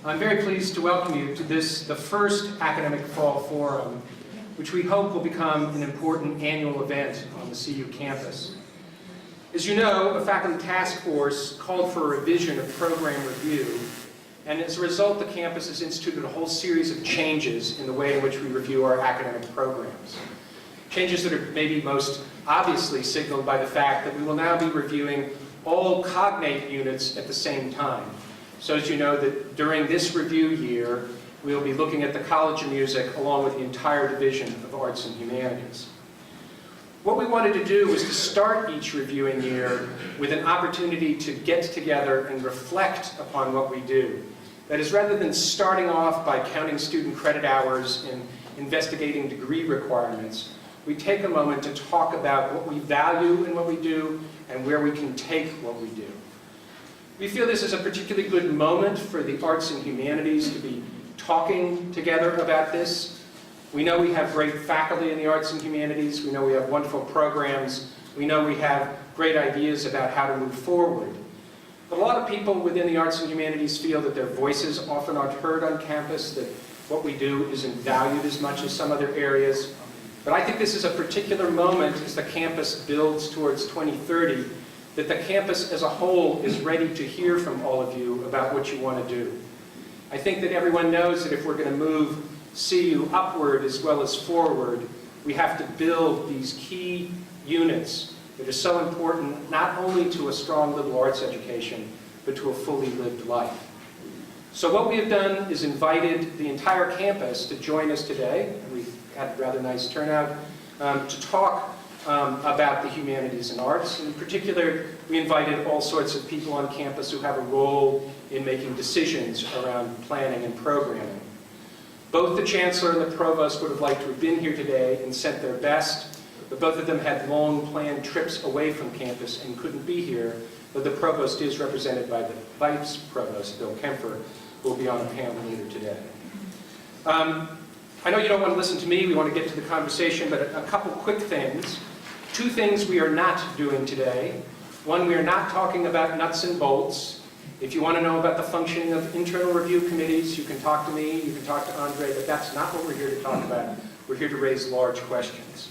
I'm very pleased to welcome you to this, the first Academic Fall Forum, which we hope will become an important annual event on the CU campus. As you know, a faculty task force called for a revision of program review, and as a result, the campus has instituted a whole series of changes in the way in which we review our academic programs. Changes that are maybe most obviously signaled by the fact that we will now be reviewing all cognate units at the same time. So as you know, that during this review year, we'll be looking at the College of Music along with the entire division of Arts and Humanities. What we wanted to do was to start each reviewing year with an opportunity to get together and reflect upon what we do. That is, rather than starting off by counting student credit hours and investigating degree requirements, we take a moment to talk about what we value in what we do and where we can take what we do. We feel this is a particularly good moment for the Arts and Humanities to be talking together about this. We know we have great faculty in the Arts and Humanities. We know we have wonderful programs. We know we have great ideas about how to move forward. But a lot of people within the Arts and Humanities feel that their voices often aren't heard on campus, that what we do isn't valued as much as some other areas. But I think this is a particular moment as the campus builds towards 2030, that the campus as a whole is ready to hear from all of you about what you want to do. I think that everyone knows that if we're going to move CU upward as well as forward, we have to build these key units that are so important not only to a strong liberal arts education, but to a fully lived life. So what we have done is invited the entire campus to join us today, and we've had a rather nice turnout, to talk about the humanities and arts. In particular, we invited all sorts of people on campus who have a role in making decisions around planning and programming. Both the Chancellor and the Provost would have liked to have been here today and sent their best, but both of them had long planned trips away from campus and couldn't be here, though the Provost is represented by the Vice Provost, Bill Kemper, who will be on the panel later today. I know you don't want to listen to me, we want to get to the conversation, but a couple quick things. Two things we are not doing today. One, we are not talking about nuts and bolts. If you want to know about the functioning of internal review committees, you can talk to me, you can talk to Andre, but that's not what we're here to talk about. We're here to raise large questions.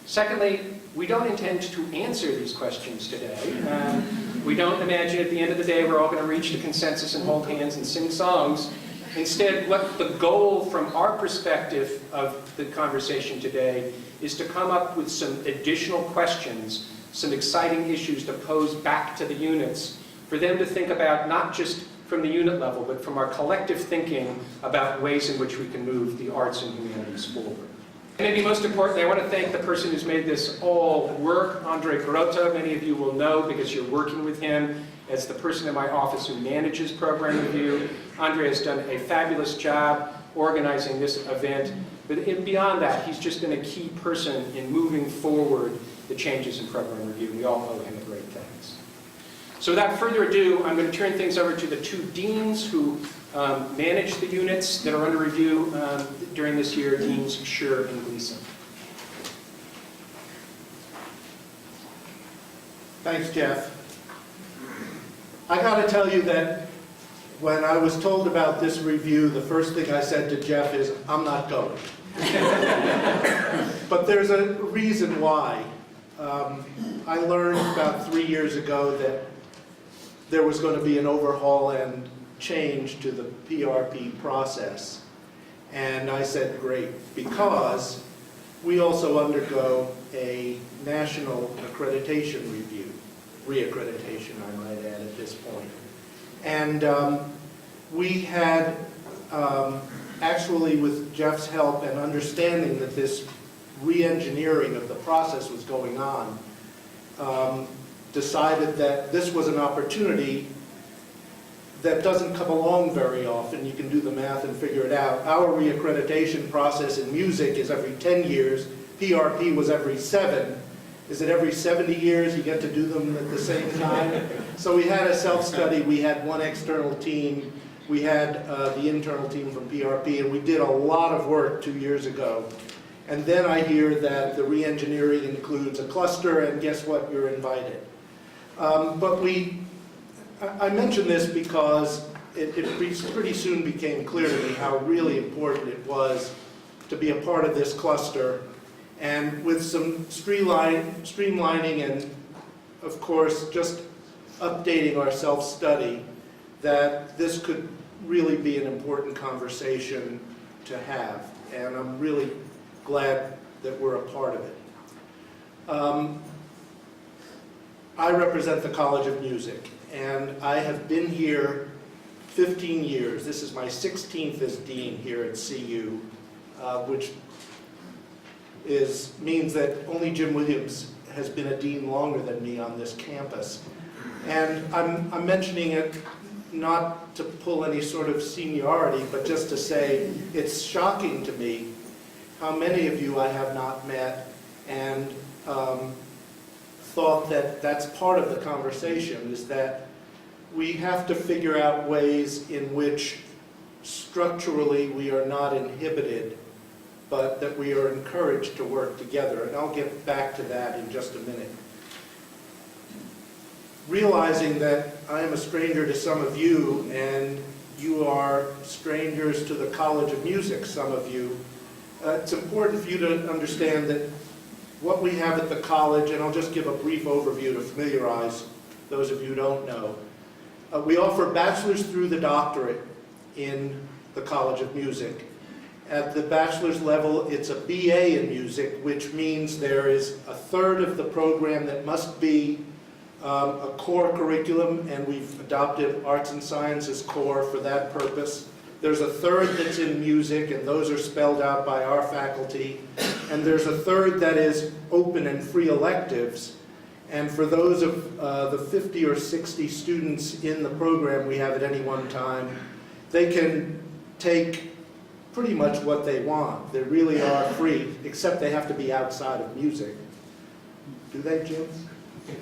Secondly, we don't intend to answer these questions today. We don't imagine at the end of the day we're all going to reach a consensus and hold hands and sing songs. Instead, what the goal from our perspective of the conversation today is to come up with some additional questions, some exciting issues to pose back to the units, for them to think about not just from the unit level, but from our collective thinking about ways in which we can move the arts and humanities forward. And maybe most importantly, I want to thank the person who's made this all work, Andre Garota. Many of you will know because you're working with him as the person in my office who manages program review. Andre has done a fabulous job organizing this event, but beyond that, he's just been a key person in moving forward the changes in program review. We all owe him a great thanks. So without further ado, I'm going to turn things over to the two deans who manage the units that are under review during this year, Deans Schur and Gleason. Thanks, Jeff. I got to tell you that when I was told about this review, the first thing I said to Jeff is, I'm not going. But there's a reason why. I learned about 3 years ago that there was going to be an overhaul and change to the PRP process. And I said, great, because we also undergo a national accreditation review, reaccreditation, I might add at this point. And we had, actually with Jeff's help and understanding that this re-engineering of the process was going on, decided that this was an opportunity that doesn't come along very often. You can do the math and figure it out. Our reaccreditation process in music is every 10 years. PRP was every 7. Is it every 70 years you get to do them at the same time? So we had a self-study. We had one external team. We had the internal team from PRP, and we did a lot of work 2 years ago. And then I hear that the re-engineering includes a cluster, and guess what? You're invited. I mention this because pretty soon became clear to me how really important it was to be a part of this cluster. And with some streamlining and, of course, just updating our self-study, that this could really be an important conversation to have. And I'm really glad that we're a part of it. I represent the College of Music, and I have been here 15 years. This is my 16th as dean here at CU, which means that only Jim Williams has been a dean longer than me on this campus. And I'm mentioning it not to pull any sort of seniority, but just to say it's shocking to me how many of you I have not met, and thought that that's part of the conversation, is that we have to figure out ways in which structurally we are not inhibited, but that we are encouraged to work together. And I'll get back to that in just a minute. Realizing that I am a stranger to some of you, and you are strangers to the College of Music, some of you, it's important for you to understand that what we have at the college, and I'll just give a brief overview to familiarize those of you who don't know. We offer bachelor's through the doctorate in the College of Music. At the bachelor's level, it's a BA in music, which means there is a third of the program that must be a core curriculum, and we've adopted Arts and Sciences core for that purpose. There's a third that's in music, and those are spelled out by our faculty. And there's a third that is open and free electives. And for those of the 50 or 60 students in the program we have at any one time, they can take pretty much what they want. They really are free, except they have to be outside of music. Do they, Jim?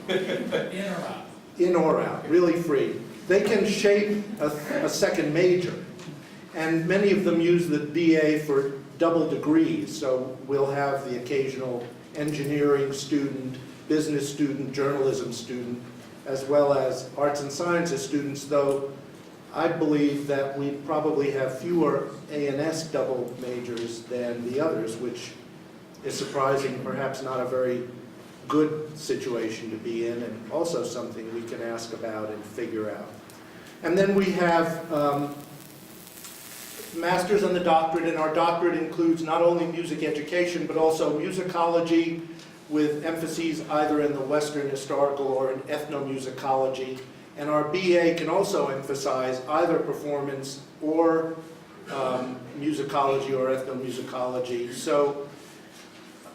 In or out? In or out, really free. They can shape a second major. And many of them use the BA for double degrees, so we'll have the occasional engineering student, business student, journalism student, as well as arts and sciences students, though I believe that we probably have fewer A&S double majors than the others, which is surprising, perhaps not a very good situation to be in, and also something we can ask about and figure out. And then we have master's and the doctorate, and our doctorate includes not only music education, but also musicology, with emphases either in the Western historical or in ethnomusicology. And our BA can also emphasize either performance or musicology or ethnomusicology. So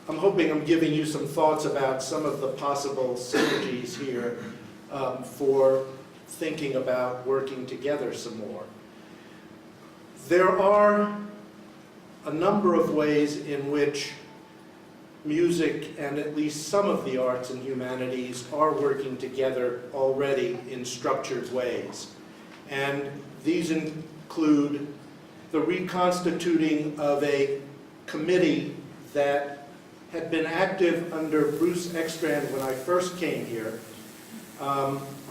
I'm hoping I'm giving you some thoughts about some of the possible synergies here for thinking about working together some more. There are a number of ways in which music and at least some of the arts and humanities are working together already in structured ways. And these include the reconstituting of a committee that had been active under Bruce Ekstrand when I first came here,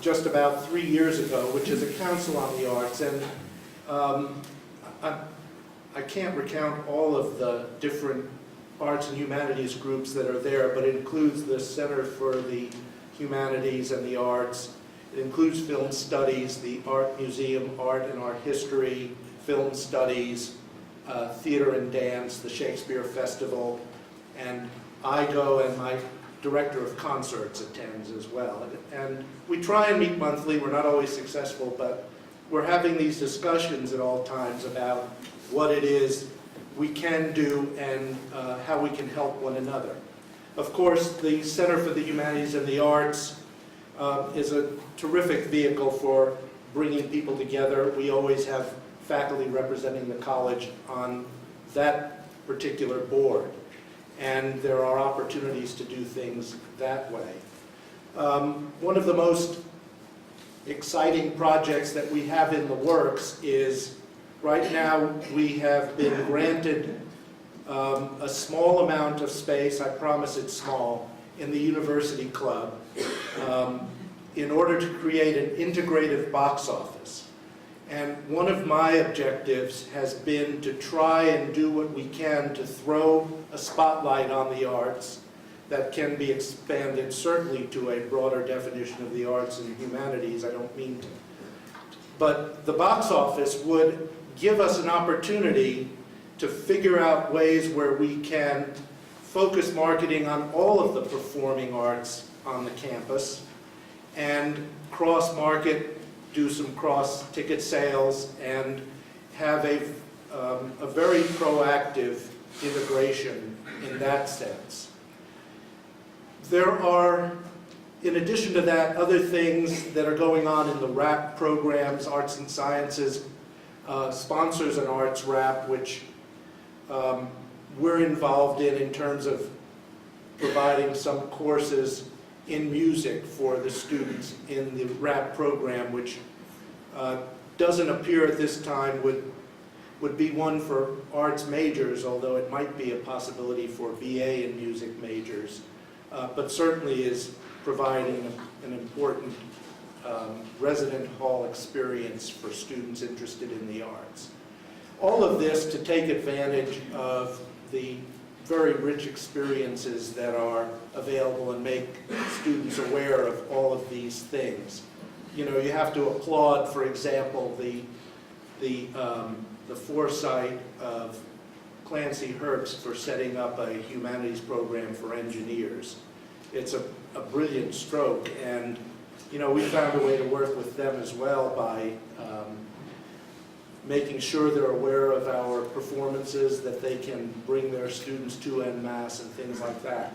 just about 3 years ago, which is a council on the arts. And I can't recount all of the different arts and humanities groups that are there, but it includes the Center for the Humanities and the Arts. It includes film studies, the Art Museum, Art and Art History, film studies, theater and dance, the Shakespeare Festival, and I go, and my director of concerts attends as well. And we try and meet monthly. We're not always successful, but we're having these discussions at all times about what it is we can do and how we can help one another. Of course, the Center for the Humanities and the Arts is a terrific vehicle for bringing people together. We always have faculty representing the college on that particular board, and there are opportunities to do things that way. One of the most exciting projects that we have in the works is, right now we have been granted a small amount of space, I promise it's small, in the University Club in order to create an integrative box office. And one of my objectives has been to try and do what we can to throw a spotlight on the arts that can be expanded certainly to a broader definition of the arts and humanities. I don't mean to. But the box office would give us an opportunity to figure out ways where we can focus marketing on all of the performing arts on the campus and cross-market, do some cross-ticket sales, and have a very proactive integration in that sense. There are, in addition to that, other things that are going on in the RAP programs. Arts and Sciences sponsors an arts RAP, which we're involved in terms of providing some courses in music for the students in the RAP program, which doesn't appear at this time would be one for arts majors, although it might be a possibility for BA in music majors, but certainly is providing an important resident hall experience for students interested in the arts. All of this to take advantage of the very rich experiences that are available and make students aware of all of these things. You know, you have to applaud, for example, the foresight of Clancy Herbst for setting up a humanities program for engineers. It's a brilliant stroke, and you know, we found a way to work with them as well by making sure they're aware of our performances, that they can bring their students to en masse and things like that.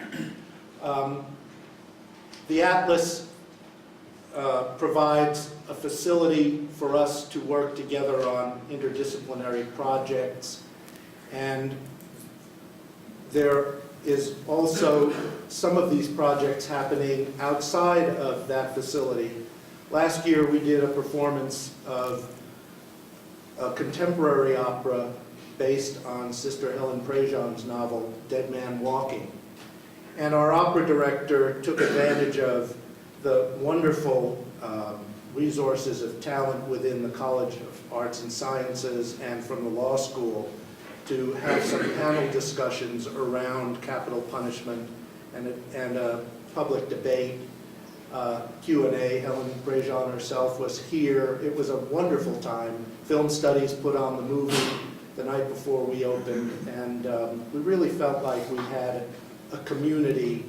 The Atlas provides a facility for us to work together on interdisciplinary projects, and there is also some of these projects happening outside of that facility. Last year we did a performance of a contemporary opera based on Sister Helen Prejean's novel, Dead Man Walking. And our opera director took advantage of the wonderful resources of talent within the College of Arts and Sciences and from the law school to have some panel discussions around capital punishment and a public debate, Q&A. Helen Prejean herself was here. It was a wonderful time. Film Studies put on the movie the night before we opened, and we really felt like we had a community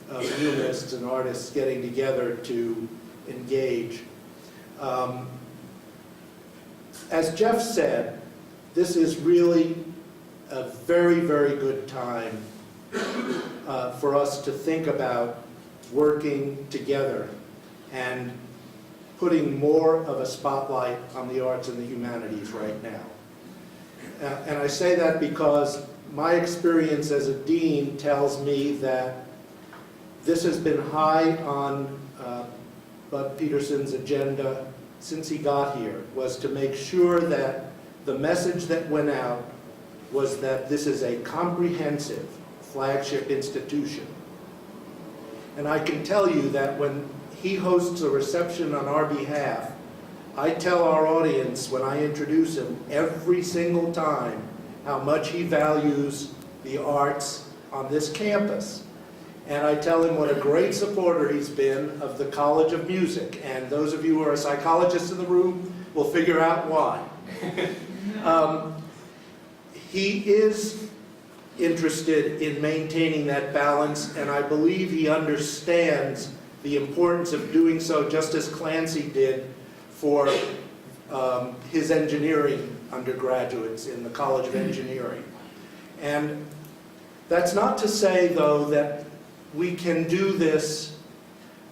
of humanists and artists getting together to engage. As Jeff said, this is really a very, very good time for us to think about working together and putting more of a spotlight on the arts and the humanities right now. And I say that because my experience as a dean tells me that this has been high on Bud Peterson's agenda since he got here, was to make sure that the message that went out was that this is a comprehensive flagship institution. And I can tell you that when he hosts a reception on our behalf, I tell our audience when I introduce him every single time how much he values the arts on this campus. And I tell him what a great supporter he's been of the College of Music. And those of you who are psychologists in the room will figure out why. He is interested in maintaining that balance, and I believe he understands the importance of doing so, just as Clancy did for his engineering undergraduates in the College of Engineering. And that's not to say, though, that we can do this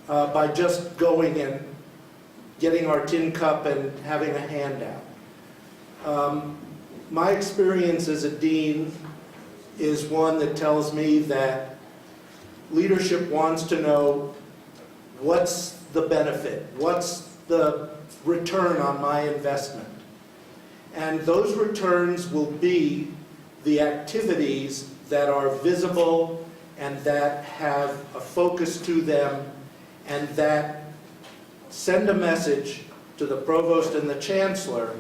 by just going and getting our tin cup and having a handout. My experience as a dean is one that tells me that leadership wants to know what's the benefit, what's the return on my investment. And those returns will be the activities that are visible and that have a focus to them and that send a message to the provost and the chancellor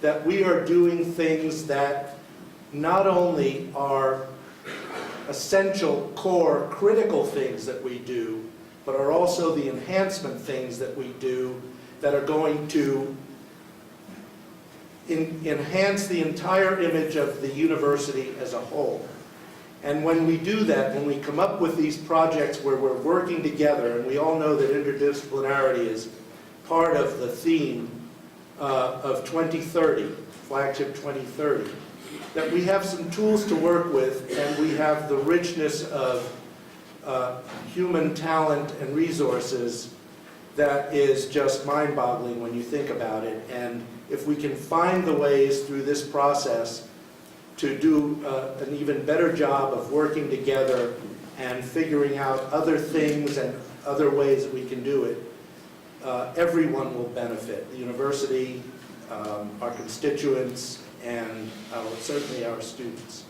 that we are doing things that not only are essential, core, critical things that we do, but are also the enhancement things that we do that are going to enhance the entire image of the university as a whole. And when we do that, when we come up with these projects where we're working together, and we all know that interdisciplinarity is part of the theme of 2030, Flagship 2030, that we have some tools to work with, and we have the richness of human talent and resources that is just mind-boggling when you think about it. And if we can find the ways through this process to do an even better job of working together and figuring out other things and other ways that we can do it, everyone will benefit. The university, our constituents, and certainly our students.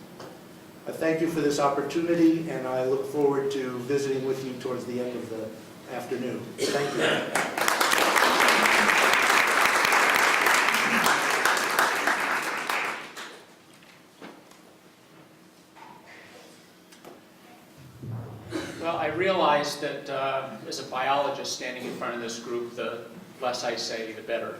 I thank you for this opportunity, and I look forward to visiting with you towards the end of the afternoon. Thank you. Well, I realize that as a biologist standing in front of this group, the less I say, the better.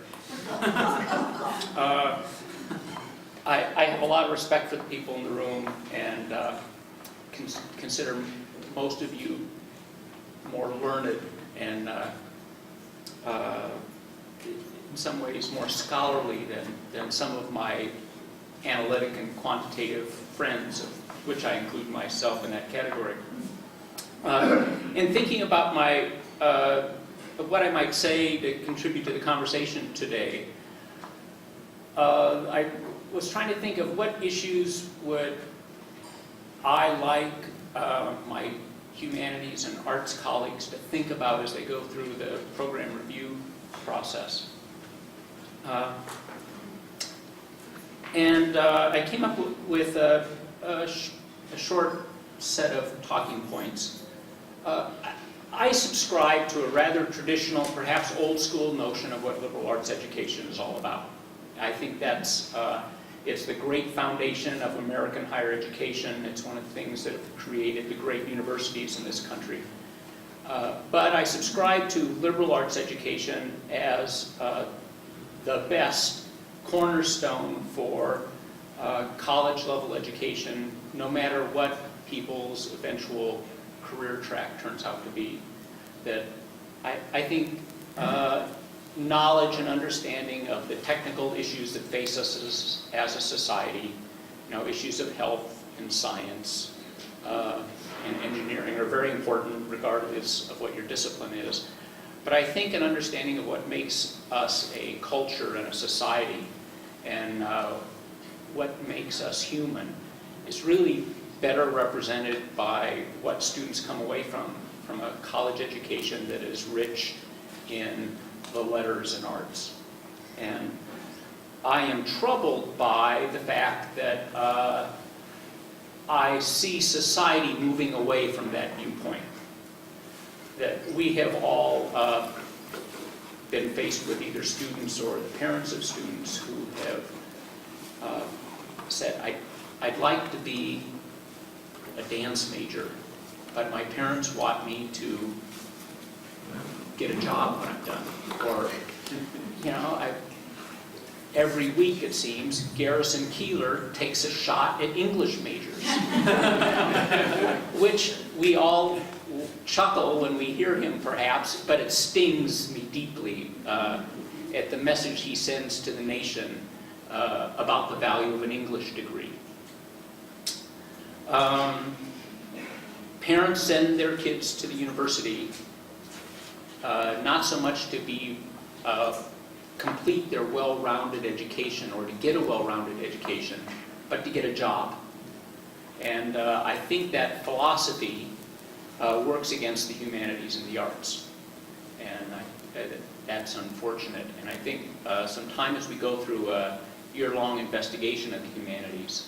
I have a lot of respect for the people in the room, and consider most of you more learned and in some ways more scholarly than some of my analytic and quantitative friends, of which I include myself in that category. In thinking about my what I might say to contribute to the conversation today, I was trying to think of what issues would I like my humanities and arts colleagues to think about as they go through the program review process. And I came up with a short set of talking points. I subscribe to a rather traditional, perhaps old school notion of what liberal arts education is all about. I think that's it's the great foundation of American higher education. It's one of the things that have created the great universities in this country. But I subscribe to liberal arts education as the best cornerstone for college-level education, no matter what people's eventual career track turns out to be. That I think knowledge and understanding of the technical issues that face us as a society, issues of health and science and engineering are very important regardless of what your discipline is. But I think an understanding of what makes us a culture and a society and what makes us human is really better represented by what students come away from a college education that is rich in the letters and arts. And I am troubled by the fact that I see society moving away from that viewpoint. That we have all been faced with either students or the parents of students who have said, I'd like to be a dance major, but my parents want me to get a job when I'm done. Or, every week it seems, Garrison Keillor takes a shot at English majors. Which we all chuckle when we hear him perhaps, but it stings me deeply at the message he sends to the nation about the value of an English degree. Parents send their kids to the university not so much to be complete their well-rounded education or to get a well-rounded education, but to get a job. And I think that philosophy works against the humanities and the arts. And that's unfortunate. And I think sometime as we go through a year-long investigation of the humanities,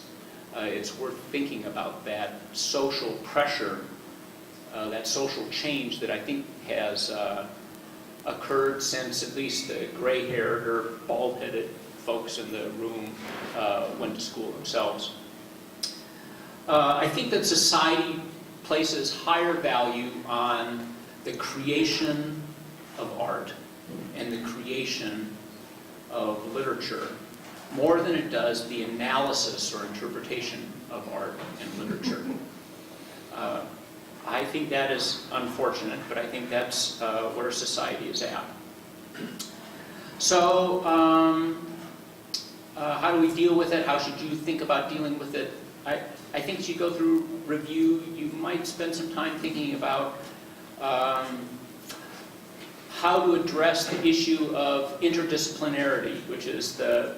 it's worth thinking about that social pressure, that social change that I think has occurred since at least the gray-haired or bald-headed folks in the room went to school themselves. I think that society places higher value on the creation of art and the creation of literature more than it does the analysis or interpretation of art and literature. I think that is unfortunate, but I think that's where society is at. So, how do we deal with it? How should you think about dealing with it? I think as you go through review, you might spend some time thinking about how to address the issue of interdisciplinarity, which is the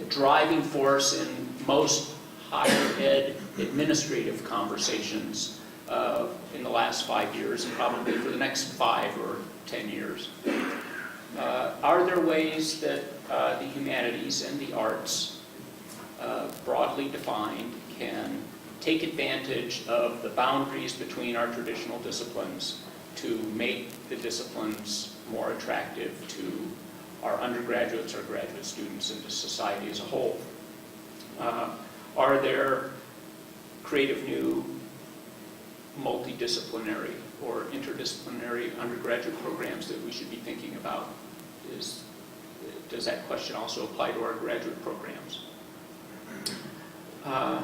driving force in most higher ed administrative conversations in the last 5 years, and probably for the next 5 or 10 years. Are there ways that the humanities and the arts, broadly defined, can take advantage of the boundaries between our traditional disciplines to make the disciplines more attractive to our undergraduates, our graduate students, and to society as a whole? Are there creative new multidisciplinary or interdisciplinary undergraduate programs that we should be thinking about? Does that question also apply to our graduate programs? I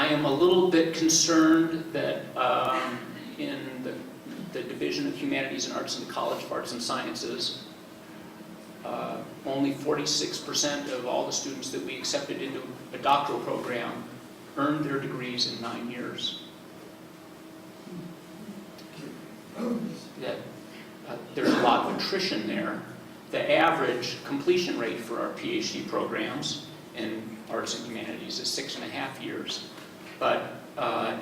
am a little bit concerned that in the Division of Humanities and Arts in the College of Arts and Sciences, only 46% of all the students that we accepted into a doctoral program earned their degrees in 9 years. That, there's a lot of attrition there. The average completion rate for our PhD programs in Arts and Humanities is 6.5 years, but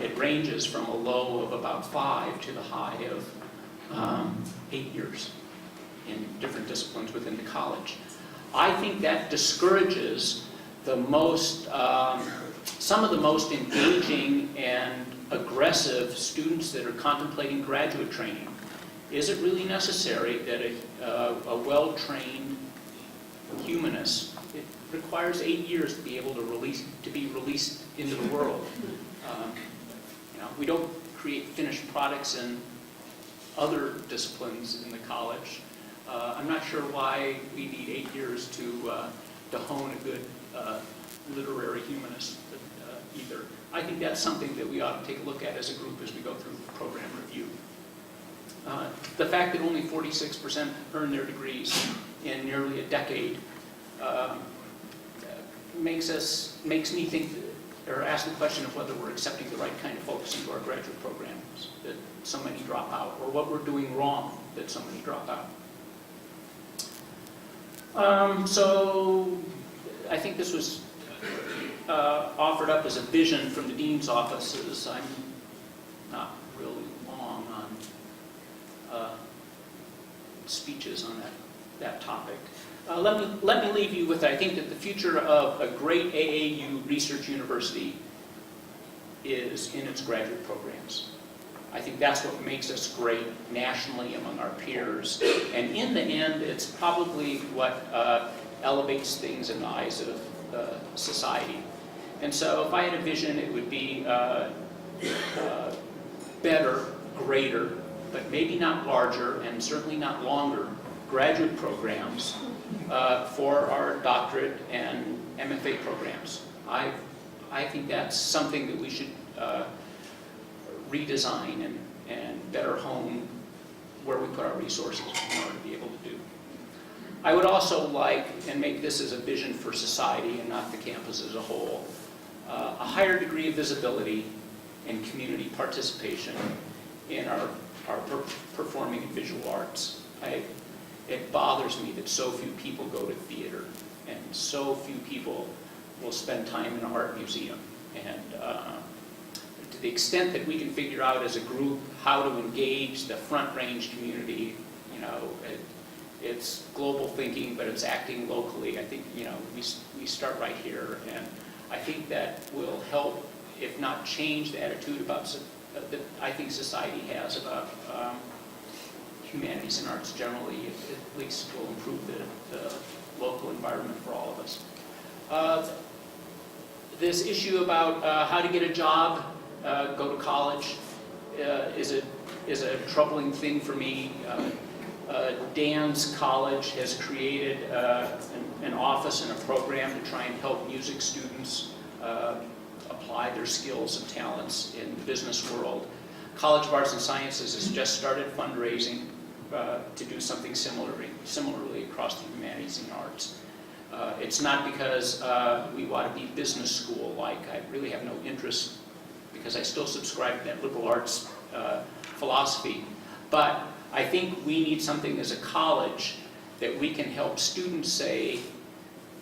it ranges from a low of about 5 to the high of 8 years in different disciplines within the college. I think that discourages the most, some of the most engaging and aggressive students that are contemplating graduate training. Is it really necessary that a well-trained humanist, it requires 8 years to be able to be released into the world? We don't create finished products in other disciplines in the college. I'm not sure why we need 8 years to hone a good literary humanist either. I think that's something that we ought to take a look at as a group as we go through program review. The fact that only 46% earn their degrees in nearly a decade makes me think, or ask the question of whether we're accepting the right kind of folks into our graduate programs, that so many drop out, or what we're doing wrong that so many drop out. So I think this was offered up as a vision from the dean's offices. I'm not really long on speeches on that topic. Let me leave you with, I think that the future of a great AAU research university is in its graduate programs. I think that's what makes us great nationally among our peers. And in the end, it's probably what elevates things in the eyes of society. And so if I had a vision, it would be better, greater, but maybe not larger and certainly not longer graduate programs for our doctorate and MFA programs. I think that's something that we should redesign and better hone where we put our resources in order to be able to do. I would also like, and make this as a vision for society and not the campus as a whole, a higher degree of visibility and community participation in our performing and visual arts. It bothers me that so few people go to theater and so few people will spend time in an art museum. And to the extent that we can figure out as a group how to engage the front range community, it's global thinking, but it's acting locally. I think, we start right here, and I think that will help, if not change the attitude about that I think society has about humanities and arts generally, at least will improve the local environment for all of us. This issue about how to get a job, go to college, is a troubling thing for me. Dan's college has created an office and a program to try and help music students apply their skills and talents in the business world. College of Arts and Sciences has just started fundraising to do something similarly across the humanities and arts. It's not because we want to be business school-like. I really have no interest, because I still subscribe to that liberal arts philosophy. But I think we need something as a college that we can help students say,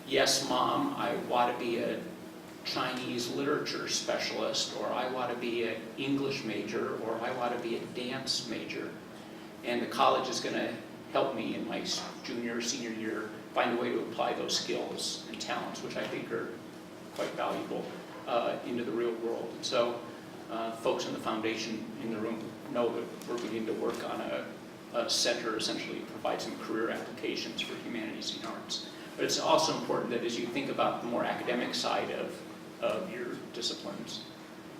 yes, Mom, I want to be a Chinese literature specialist, or I want to be an English major, or I want to be a dance major. And the college is going to help me in my junior or senior year find a way to apply those skills and talents, which I think are quite valuable, into the real world. And so folks in the foundation in the room know that we're beginning to work on a center essentially to provide some career applications for humanities and arts. But it's also important that as you think about the more academic side of your disciplines,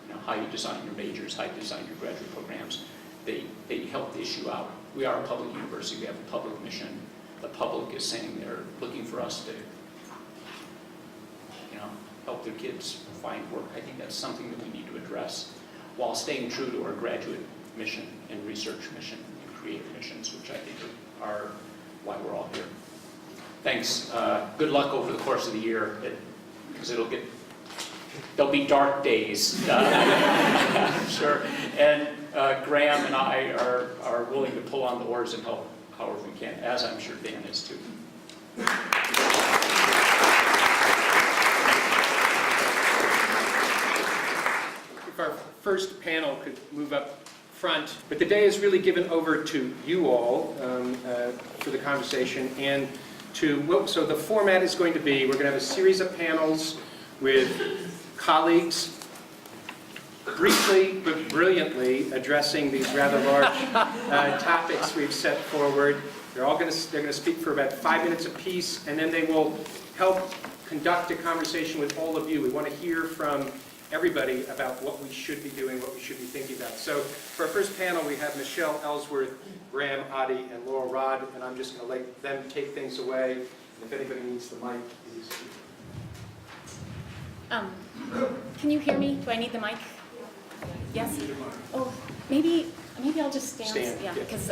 you know, how you design your majors, how you design your graduate programs, they help the issue out. We are a public university, we have a public mission. The public is saying they're looking for us to, you know, help their kids find work. I think that's something that we need to address while staying true to our graduate mission and research mission and creative missions, which I think are why we're all here. Thanks. Good luck over the course of the year, because there'll be dark days, I'm sure. And Graham and I are willing to pull on the oars and help however we can, as I'm sure Dan is too. If our first panel could move up front. But the day is really given over to you all for the conversation, and so the format is going to be, we're going to have a series of panels with colleagues briefly but brilliantly addressing these rather large topics we've set forward. They're going to speak for about 5 minutes apiece, and then they will help conduct a conversation with all of you. We want to hear from everybody about what we should be doing, what we should be thinking about. So for our first panel, we have Michelle Ellsworth, Graham Oddie, and Laurel Rod, and I'm just going to let them take things away. And if anybody needs the mic, please. Can you hear me? Do I need the mic? Yes? Oh, maybe I'll just stand. Yeah, because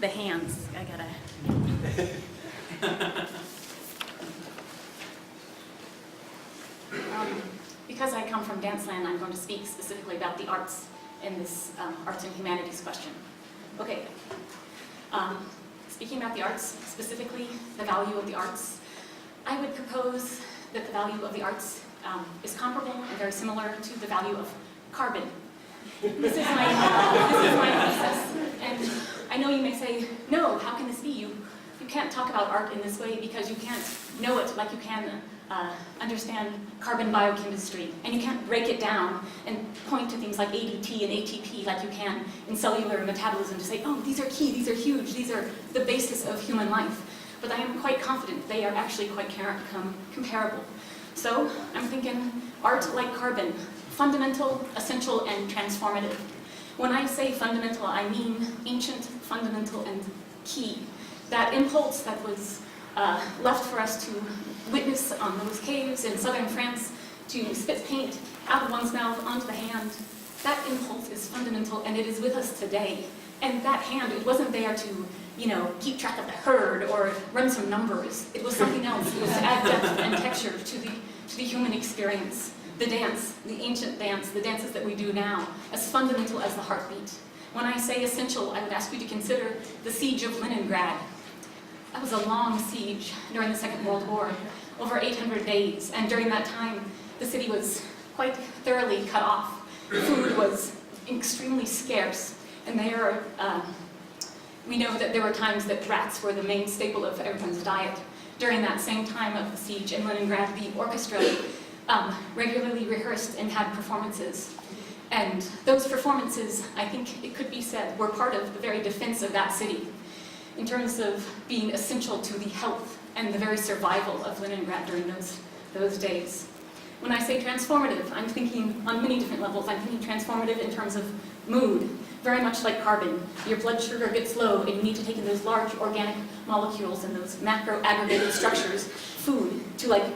the hands, I gotta. Because I come from dance land, I'm going to speak specifically about the arts in this arts and humanities question. Okay. Speaking about the arts, specifically the value of the arts, I would propose that the value of the arts is comparable and very similar to the value of carbon. This is my thesis, and I know you may say, no, how can this be? You can't talk about art in this way because you can't know it like you can understand carbon biochemistry, and you can't break it down and point to things like ADP and ATP like you can in cellular metabolism to say, oh, these are key, these are huge, these are the basis of human life. But I am quite confident they are actually quite comparable. So I'm thinking art like carbon, fundamental, essential, and transformative. When I say fundamental, I mean ancient, fundamental, and key. That impulse that was left for us to witness on those caves in southern France, to spit paint out of one's mouth onto the hand, that impulse is fundamental, and it is with us today. And that hand, it wasn't there to, keep track of the herd or run some numbers. It was something else. It was to add depth and texture to the human experience. The dance, the ancient dance, the dances that we do now, as fundamental as the heartbeat. When I say essential, I would ask you to consider the siege of Leningrad. That was a long siege during the Second World War, over 800 days, and during that time, the city was quite thoroughly cut off. Food was extremely scarce, and we know that there were times that rats were the main staple of everyone's diet. During that same time of the siege in Leningrad, the orchestra regularly rehearsed and had performances. And those performances, I think it could be said, were part of the very defense of that city in terms of being essential to the health and the very survival of Leningrad during those days. When I say transformative, I'm thinking on many different levels. I'm thinking transformative in terms of mood, very much like carbon. Your blood sugar gets low and you need to take in those large organic molecules and those macro aggregated structures, food, to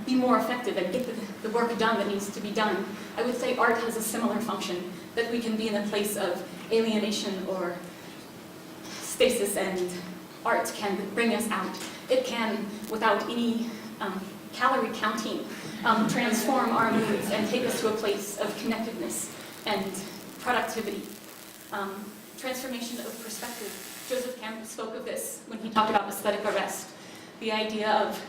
be more effective and get the work done that needs to be done. I would say art has a similar function, that we can be in a place of alienation or stasis, and art can bring us out. It can, without any calorie counting, transform our moods and take us to a place of connectedness and productivity. Transformation of perspective. Joseph Campbell spoke of this when he talked about aesthetic arrest. The idea of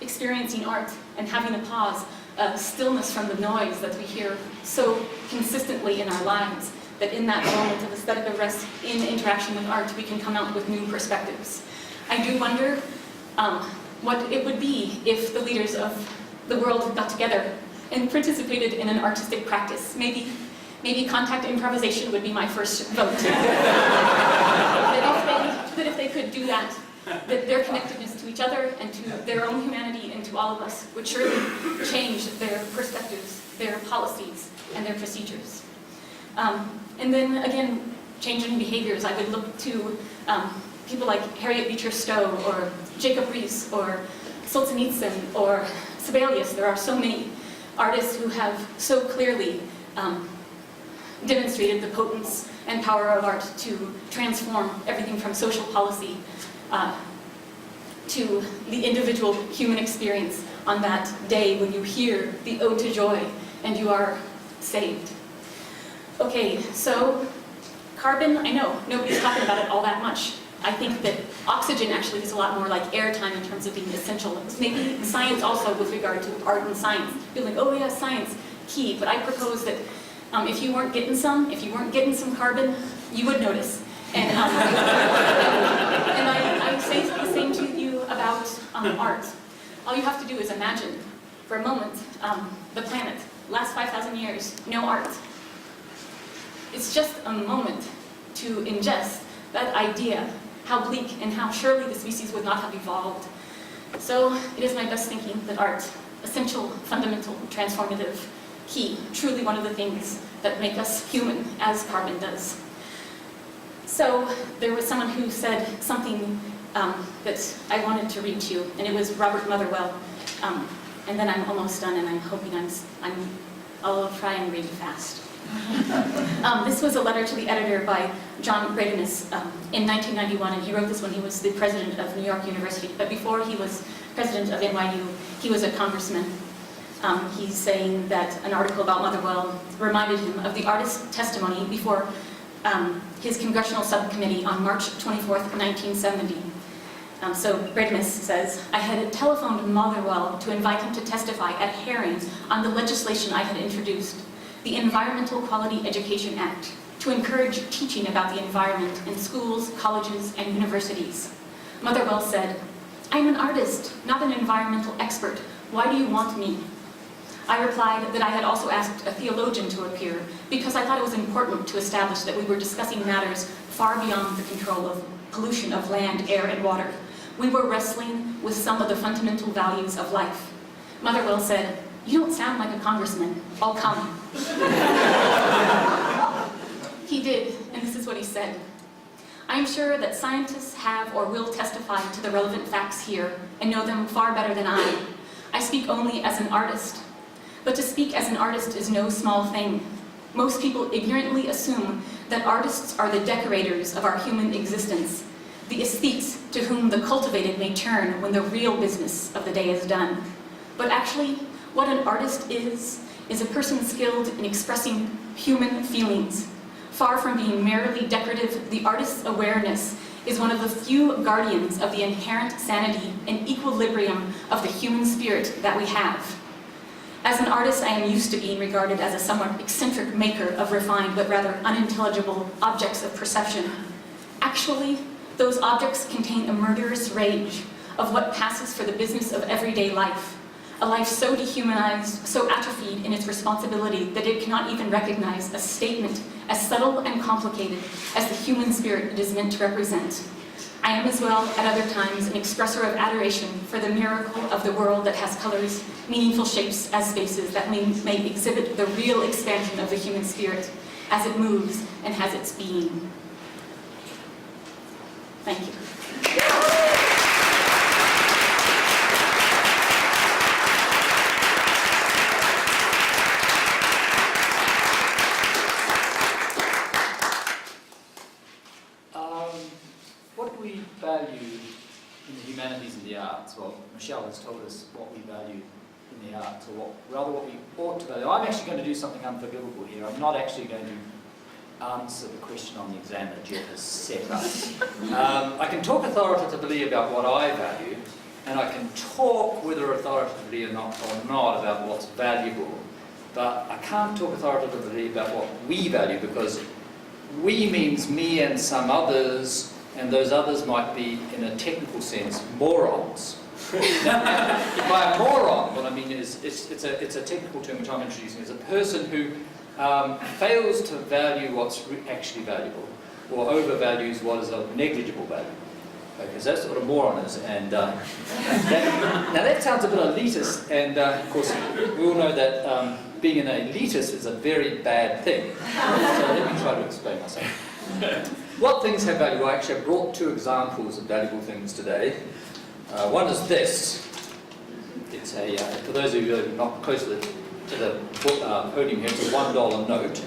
experiencing art and having a pause, a stillness from the noise that we hear so consistently in our lives, that in that moment of aesthetic arrest, in interaction with art, we can come out with new perspectives. I do wonder what it would be if the leaders of the world got together and participated in an artistic practice. Maybe contact improvisation would be my first vote. that if they could do that, that their connectedness to each other and to their own humanity and to all of us would surely change their perspectives, their policies, and their procedures. And then again, changing behaviors. I would look to people like Harriet Beecher Stowe or Jacob Riis or Solzhenitsyn or Sibelius. There are so many artists who have so clearly demonstrated the potence and power of art to transform everything from social policy to the individual human experience on that day when you hear the ode to joy and you are saved. Okay, so carbon, I know, nobody's talking about it all that much. I think that oxygen actually is a lot more like airtime in terms of being essential. Maybe science also with regard to art and science. You're like, oh yeah, science, key. But I propose that if you weren't getting some carbon, you would notice. And, and I say the same to you about art. All you have to do is imagine for a moment the planet, last 5,000 years, no art. It's just a moment to ingest that idea, how bleak and how surely the species would not have evolved. So it is my best thinking that art, essential, fundamental, transformative, key, truly one of the things that make us human, as carbon does. So there was someone who said something that I wanted to read to you, and it was Robert Motherwell. And then I'm almost done, and I'm hoping I'll try and read it fast. This was a letter to the editor by John Bradenus in 1991, and he wrote this when he was the president of New York University. But before he was president of NYU, he was a congressman. He's saying that an article about Motherwell reminded him of the artist's testimony before his congressional subcommittee on March 24th, 1970. So Bradenus says, I had telephoned Motherwell to invite him to testify at hearings on the legislation I had introduced, the Environmental Quality Education Act, to encourage teaching about the environment in schools, colleges, and universities. Motherwell said, I'm an artist, not an environmental expert. Why do you want me? I replied that I had also asked a theologian to appear because I thought it was important to establish that we were discussing matters far beyond the control of pollution of land, air, and water. We were wrestling with some of the fundamental values of life. Motherwell said, you don't sound like a congressman. I'll come. He did, and this is what he said. I am sure that scientists have or will testify to the relevant facts here and know them far better than I. I speak only as an artist. But to speak as an artist is no small thing. Most people ignorantly assume that artists are the decorators of our human existence, the aesthetes to whom the cultivated may turn when the real business of the day is done. But actually, what an artist is a person skilled in expressing human feelings. Far from being merely decorative, the artist's awareness is one of the few guardians of the inherent sanity and equilibrium of the human spirit that we have. As an artist, I am used to being regarded as a somewhat eccentric maker of refined but rather unintelligible objects of perception. Actually, those objects contain a murderous rage of what passes for the business of everyday life, A life so dehumanized, so atrophied in its responsibility that it cannot even recognize a statement as subtle and complicated as the human spirit it is meant to represent. I am as well, at other times, an expresser of adoration for the miracle of the world that has colors, meaningful shapes as spaces that may exhibit the real expansion of the human spirit as it moves and has its being. Thank you. What do we value in the humanities and the arts? Well, Michelle has told us what we value in the arts, or what we ought to value. I'm actually going to do something unforgivable here. I'm not actually going to answer the question on the exam that Jeff has set up. I can talk authoritatively about what I value, and I can talk whether authoritatively or not about what's valuable, but I can't talk authoritatively about what we value, because we means me and some others, and those others might be, in a technical sense, morons. By a moron, what I mean is, it's a technical term which I'm introducing, is a person who fails to value what's actually valuable, or overvalues what is of negligible value. Okay, so that's what a moron is, and now that sounds a bit elitist, and of course we all know that being an elitist is a very bad thing. So let me try to explain myself. What things have value? Well, actually I brought two examples of valuable things today. One is this. It's a, for those of you who are not close to the podium here, it's a $1 note.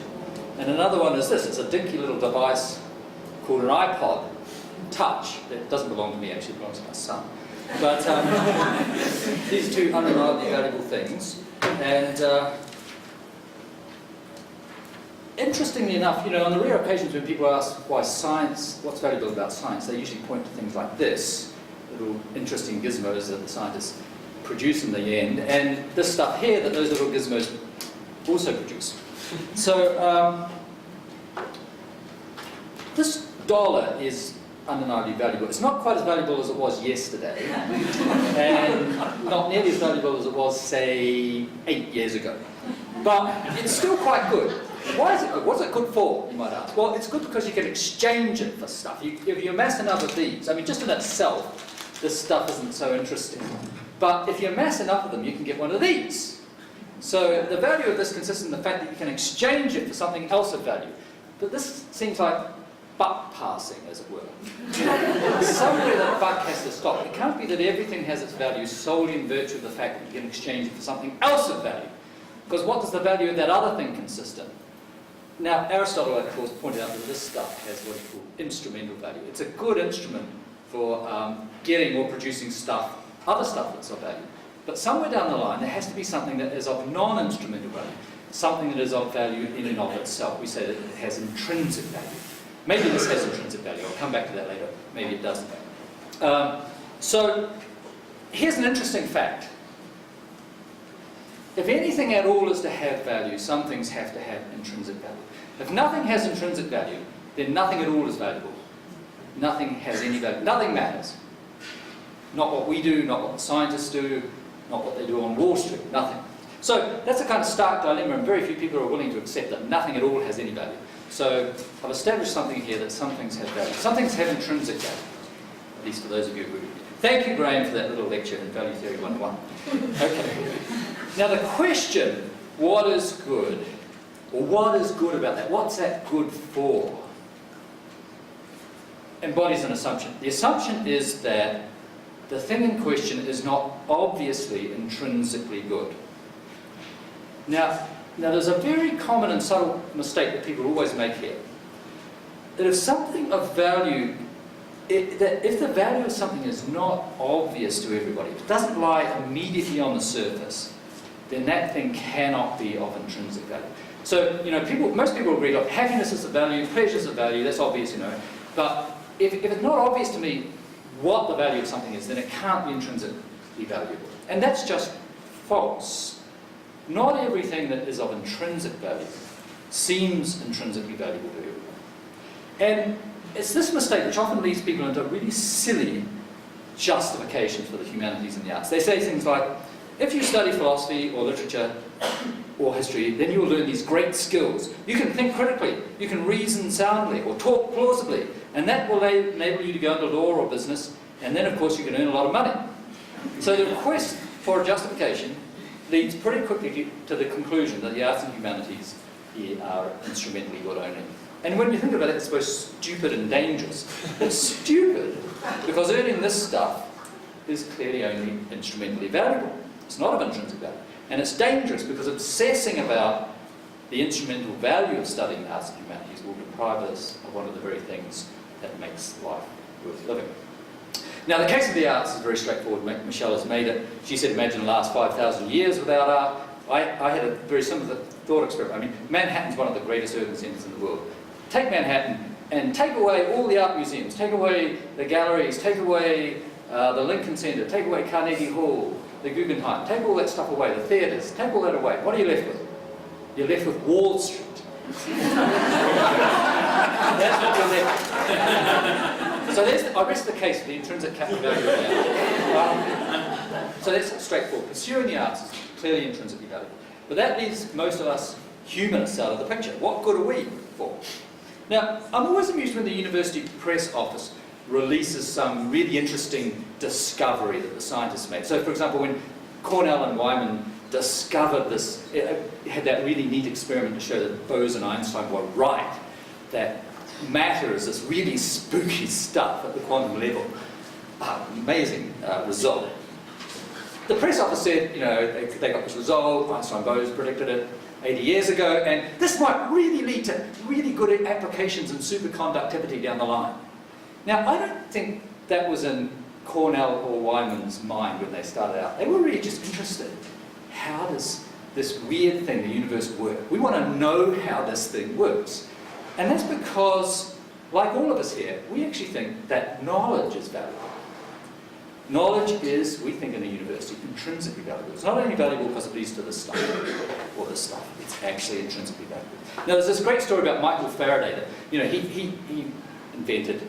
And another one is this. It's a dinky little device called an iPod Touch. It doesn't belong to me, actually, it belongs to my son. But these two undeniably valuable things. And interestingly enough, you know, on the rare occasions when people ask why science, what's valuable about science, they usually point to things like this, little interesting gizmos that the scientists produce in the end, and this stuff here that those little gizmos also produce. So this dollar is undeniably valuable. It's not quite as valuable as it was yesterday, and not nearly as valuable as it was, say, 8 years ago. But it's still quite good. Why is it good? What's it good for, you might ask? Well, it's good because you can exchange it for stuff. If you amass enough of these, I mean, just in itself, this stuff isn't so interesting. But if you amass enough of them, you can get one of these. So the value of this consists in the fact that you can exchange it for something else of value. But this seems like buck-passing, as it were. Somewhere that buck has to stop. It can't be that everything has its value solely in virtue of the fact that you can exchange it for something else of value. Because what does the value of that other thing consist in? Now, Aristotle, of course, pointed out that this stuff has what he called instrumental value. It's a good instrument for getting or producing stuff, other stuff that's of value. But somewhere down the line, there has to be something that is of non-instrumental value, something that is of value in and of itself. We say that it has intrinsic value. Maybe this has intrinsic value. I'll come back to that later. Maybe it doesn't. So here's an interesting fact. If anything at all is to have value, some things have to have intrinsic value. If nothing has intrinsic value, then nothing at all is valuable. Nothing has any value. Nothing matters. Not what we do, not what the scientists do, not what they do on Wall Street, nothing. So that's a kind of stark dilemma, and very few people are willing to accept that nothing at all has any value. So I've established something here that some things have value. Some things have intrinsic value, at least for those of you who... Thank you, Graham, for that little lecture in Value Theory 101. Okay. Now the question, what is good? Or what is good about that? What's that good for? Embodies an assumption. The assumption is that the thing in question is not obviously intrinsically good. Now there's a very common and subtle mistake that people always make here. That if something of value, if the value of something is not obvious to everybody, if it doesn't lie immediately on the surface, then that thing cannot be of intrinsic value. So, you know, most people agree that happiness is a value, pleasure is a value, that's obvious, you know. But if it's not obvious to me what the value of something is, then it can't be intrinsically valuable. And that's just false. Not everything that is of intrinsic value seems intrinsically valuable to everyone. And it's this mistake which often leads people into really silly justifications for the humanities and the arts. They say things like, If you study philosophy or literature or history, then you will learn these great skills. You can think critically, you can reason soundly or talk plausibly, and that will enable you to go into law or business, and then of course you can earn a lot of money. So the request for a justification leads pretty quickly to the conclusion that the arts and humanities here are instrumentally good only. And when you think about it, it's both stupid and dangerous. It's stupid because earning this stuff is clearly only instrumentally valuable. It's not of intrinsic value. And it's dangerous because obsessing about the instrumental value of studying the arts and humanities will deprive us of one of the very things that makes life worth living. Now, the case of the arts is very straightforward. Michelle has made it. She said, imagine the last 5,000 years without art. I had a very similar thought experiment. I mean, Manhattan's one of the greatest urban centres in the world. Take Manhattan and take away all the art museums, take away the galleries, take away the Lincoln Center, take away Carnegie Hall, the Guggenheim, take all that stuff away, the theatres, take all that away. What are you left with? You're left with Wall Street. That's what you're left with. So I rest the case for the intrinsic value of the art. So that's straightforward. Pursuing the arts is clearly intrinsically valuable. But that leaves most of us humanists out of the picture. What good are we for? Now, I'm always amused when the university press office releases some really interesting discovery that the scientists made. So, for example, when Cornell and Wyman discovered this, had that really neat experiment to show that Bose and Einstein were right, that matter is this really spooky stuff at the quantum level. Amazing result. The press office said, you know, they got this result, Einstein Bose predicted it 80 years ago, and this might really lead to really good applications in superconductivity down the line. Now, I don't think that was in Cornell or Wyman's mind when they started out. They were really just interested. How does this weird thing, the universe, work? We want to know how this thing works. And that's because, like all of us here, we actually think that knowledge is valuable. Knowledge is, we think in a university, intrinsically valuable. It's not only valuable because it leads to this stuff or this stuff. It's actually intrinsically valuable. Now, there's this great story about Michael Faraday that, you know, he invented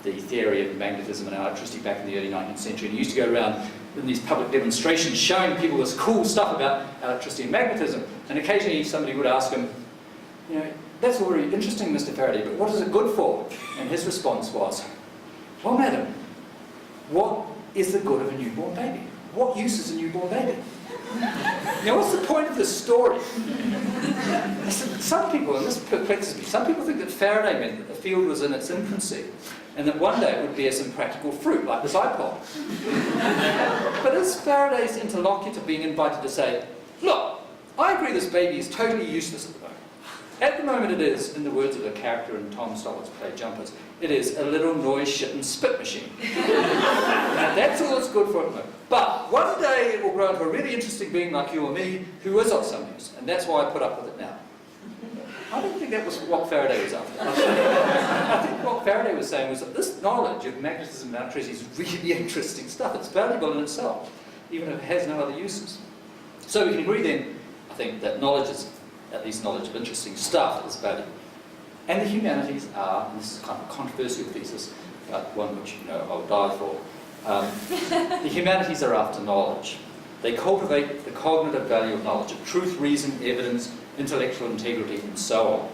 the theory of magnetism and electricity back in the early 19th century. And he used to go around in these public demonstrations showing people this cool stuff about electricity and magnetism. And occasionally somebody would ask him, you know, that's all very interesting, Mr. Faraday, but what is it good for? And his response was, well, madam, what is the good of a newborn baby? What use is a newborn baby? Now, what's the point of this story? Some people, and this perplexes me, some people think that Faraday meant that the field was in its infancy and that one day it would bear some practical fruit, like this iPod. But is Faraday's interlocutor being invited to say, look, I agree this baby is totally useless at the moment. At the moment it is, in the words of a character in Tom Stoller's play Jumpers, it is a little noise, shit and spit machine. And that's all it's good for at the moment. But one day it will grow into a really interesting being like you or me, who is of some use, and that's why I put up with it now. I don't think that was what Faraday was after. I think what Faraday was saying was that this knowledge of magnetism and electricity is really interesting stuff. It's valuable in itself, even if it has no other uses. So we can agree then, I think, that knowledge is, at least knowledge of interesting stuff, is valuable. And the humanities are, and this is kind of a controversial thesis, but one which, you know, I'll die for. The humanities are after knowledge. They cultivate the cognitive value of knowledge, of truth, reason, evidence, intellectual integrity, and so on.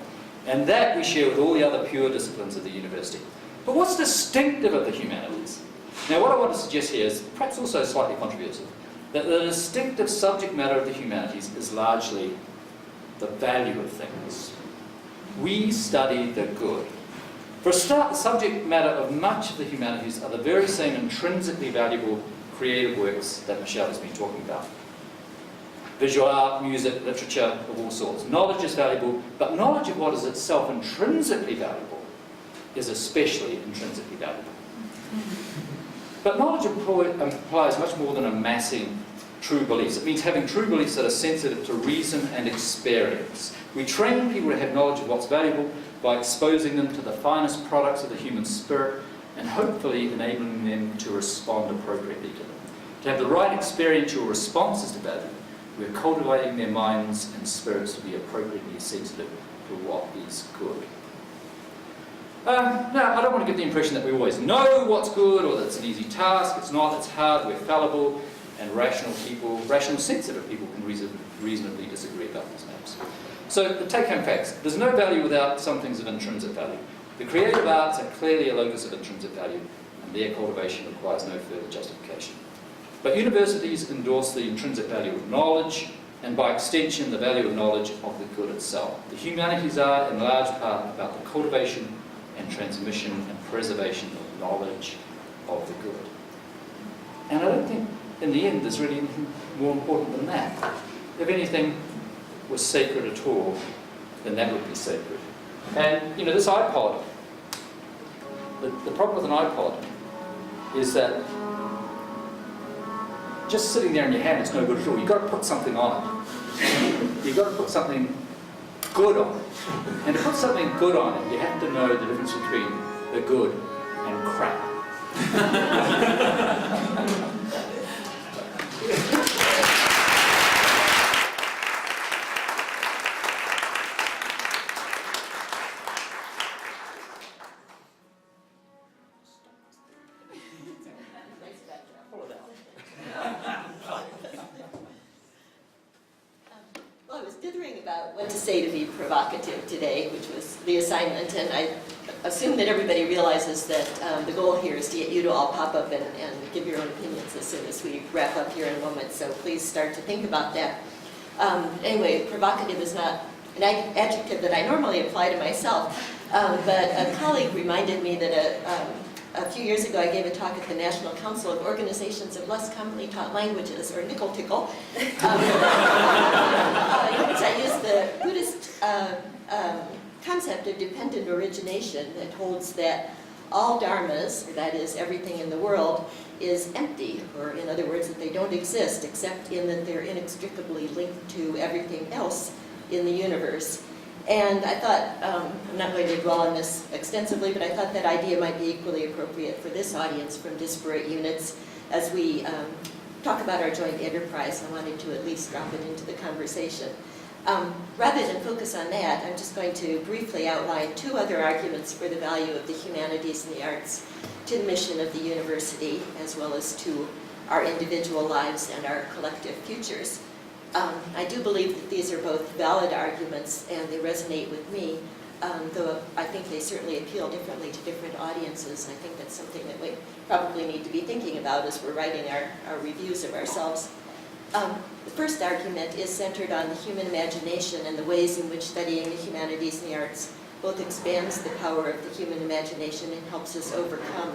And that we share with all the other pure disciplines of the university. But what's distinctive of the humanities? Now, what I want to suggest here is perhaps also slightly controversial, that the distinctive subject matter of the humanities is largely the value of things. We study the good. For a start, the subject matter of much of the humanities are the very same intrinsically valuable creative works that Michelle has been talking about. Visual art, music, literature of all sorts. Knowledge is valuable, but knowledge of what is itself intrinsically valuable is especially intrinsically valuable. But knowledge implies much more than amassing true beliefs. It means having true beliefs that are sensitive to reason and experience. We train people to have knowledge of what's valuable by exposing them to the finest products of the human spirit and hopefully enabling them to respond appropriately to them. To have the right experiential responses to value, we're cultivating their minds and spirits to be appropriately sensitive to what is good. Now, I don't want to give the impression that we always know what's good or that it's an easy task. It's not, it's hard, we're fallible. and rational people, rational sensitive people can reasonably disagree about these matters. So the take-home facts. There's no value without some things of intrinsic value. The creative arts are clearly a locus of intrinsic value, and their cultivation requires no further justification. But universities endorse the intrinsic value of knowledge, and by extension, the value of knowledge of the good itself. The humanities are, in large part, about the cultivation and transmission and preservation of knowledge of the good. And I don't think, in the end, there's really anything more important than that. If anything was sacred at all, then that would be sacred. And, you know, this iPod, the problem with an iPod is that just sitting there in your hand is no good at all. You've got to put something on it. You've got to put something good on it. And to put something good on it, you have to know the difference between the good and crap. Well, I was dithering about what to say to be provocative today, which was the assignment, and I assume that everybody realizes that the goal here is to get you to all pop up and give your own opinions as soon as we wrap up here in a moment, so please start to think about that. Anyway, provocative is not an adjective that I normally apply to myself, but a colleague reminded me that a few years ago I gave a talk at the National Council of Organizations of Less Commonly Taught Languages, or Nickel-Tickle, in which I used the Buddhist concept of dependent origination that holds that all dharmas, or that is everything in the world, is empty, or in other words, that they don't exist, except in that they're inextricably linked to everything else in the universe. And I thought, I'm not going to dwell on this extensively, but I thought that idea might be equally appropriate for this audience from disparate units. As we talk about our joint enterprise, I wanted to at least drop it into the conversation. Rather than focus on that, I'm just going to briefly outline two other arguments for the value of the humanities and the arts to the mission of the university, as well as to our individual lives and our collective futures. I do believe that these are both valid arguments and they resonate with me, though I think they certainly appeal differently to different audiences. I think that's something that we probably need to be thinking about as we're writing our reviews of ourselves. The first argument is centered on the human imagination and the ways in which studying the humanities and the arts both expands the power of the human imagination and helps us overcome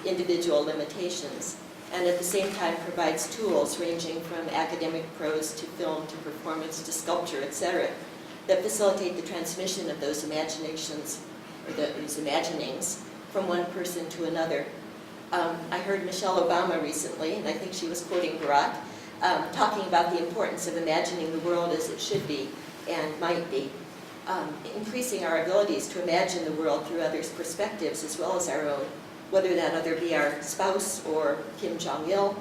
individual limitations, and at the same time provides tools ranging from academic prose to film to performance to sculpture, etc., that facilitate the transmission of those imaginations, or those imaginings, from one person to another. I heard Michelle Obama recently, and I think she was quoting Barack, talking about the importance of imagining the world as it should be and might be, increasing our abilities to imagine the world through others' perspectives as well as our own, whether that other be our spouse or Kim Jong-il,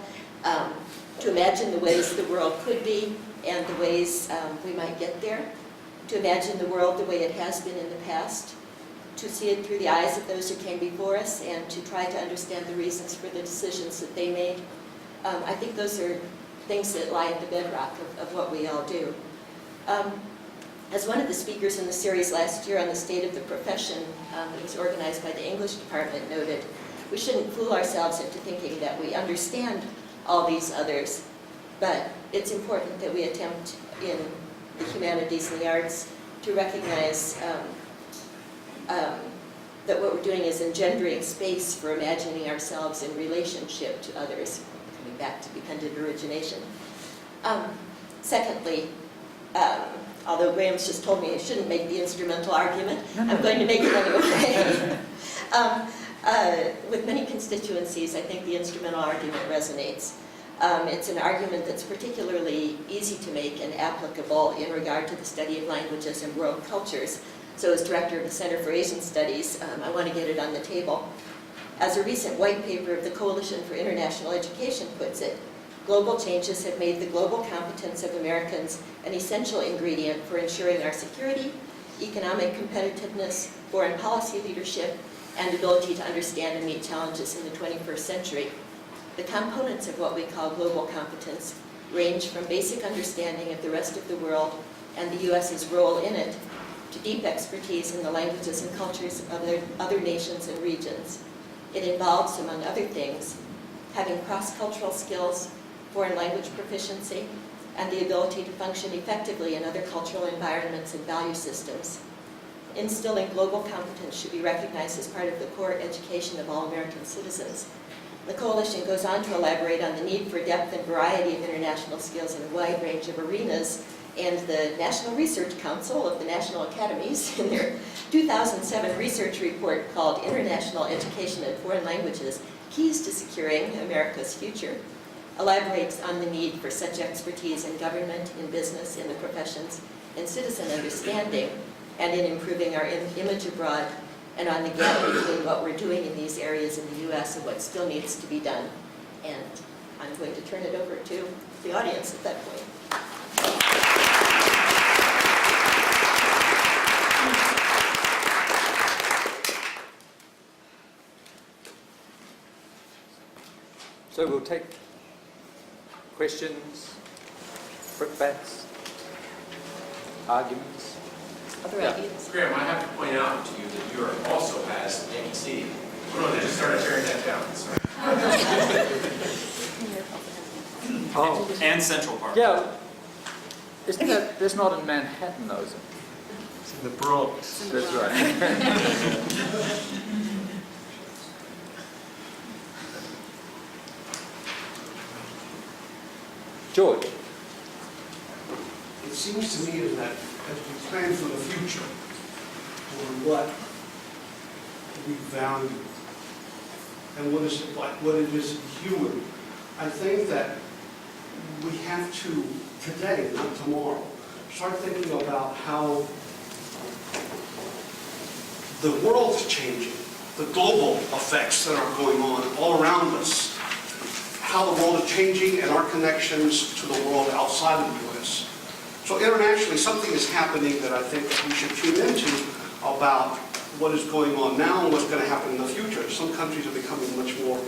to imagine the ways the world could be and the ways we might get there, to imagine the world the way it has been in the past, to see it through the eyes of those who came before us, and to try to understand the reasons for the decisions that they made. I think those are things that lie at the bedrock of what we all do. As one of the speakers in the series last year on the state of the profession that was organized by the English department noted, we shouldn't fool ourselves into thinking that we understand all these others, but it's important that we attempt in the humanities and the arts to recognize that what we're doing is engendering space for imagining ourselves in relationship to others, coming back to dependent origination. Secondly, although Graham's just told me I shouldn't make the instrumental argument, I'm going to make it anyway. With many constituencies, I think the instrumental argument resonates. It's an argument that's particularly easy to make and applicable in regard to the study of languages and world cultures. So as director of the Center for Asian Studies, I want to get it on the table. As a recent white paper of the Coalition for International Education puts it, global changes have made the global competence of Americans an essential ingredient for ensuring our security, economic competitiveness, foreign policy leadership, and ability to understand and meet challenges in the 21st century. The components of what we call global competence range from basic understanding of the rest of the world and the U.S.'s role in it to deep expertise in the languages and cultures of other nations and regions. It involves, among other things, having cross-cultural skills, foreign language proficiency, and the ability to function effectively in other cultural environments and value systems. Instilling global competence should be recognized as part of the core education of all American citizens. The Coalition goes on to elaborate on the need for depth and variety of international skills in a wide range of arenas, and the National Research Council of the National Academies, in their 2007 research report called International Education in Foreign Languages, Keys to Securing America's Future, elaborates on the need for such expertise in government, in business, in the professions, in citizen understanding, and in improving our image abroad, and on the gap between what we're doing in these areas in the U.S. and what still needs to be done. And I'm going to turn it over to the audience at that point. So we'll take questions, brickbats, arguments. Other Yeah. ideas? Graham, I have to point out to you that Europe also has Yankee Stadium. Oh, they just started tearing that down, sorry. Oh, And Central Park. yeah. Isn't that, there's not in Manhattan though, is it? It's in the Bronx. That's right. George. It seems to me that as we plan for the future, for what we value, and what it is to be human, I think that we have to, today, not tomorrow, start thinking about how the world's changing, the global effects that are going on all around us, how the world is changing and our connections to the world outside of the U.S. So internationally, something is happening that I think that we should tune into about what is going on now and what's going to happen in the future. Some countries are becoming much more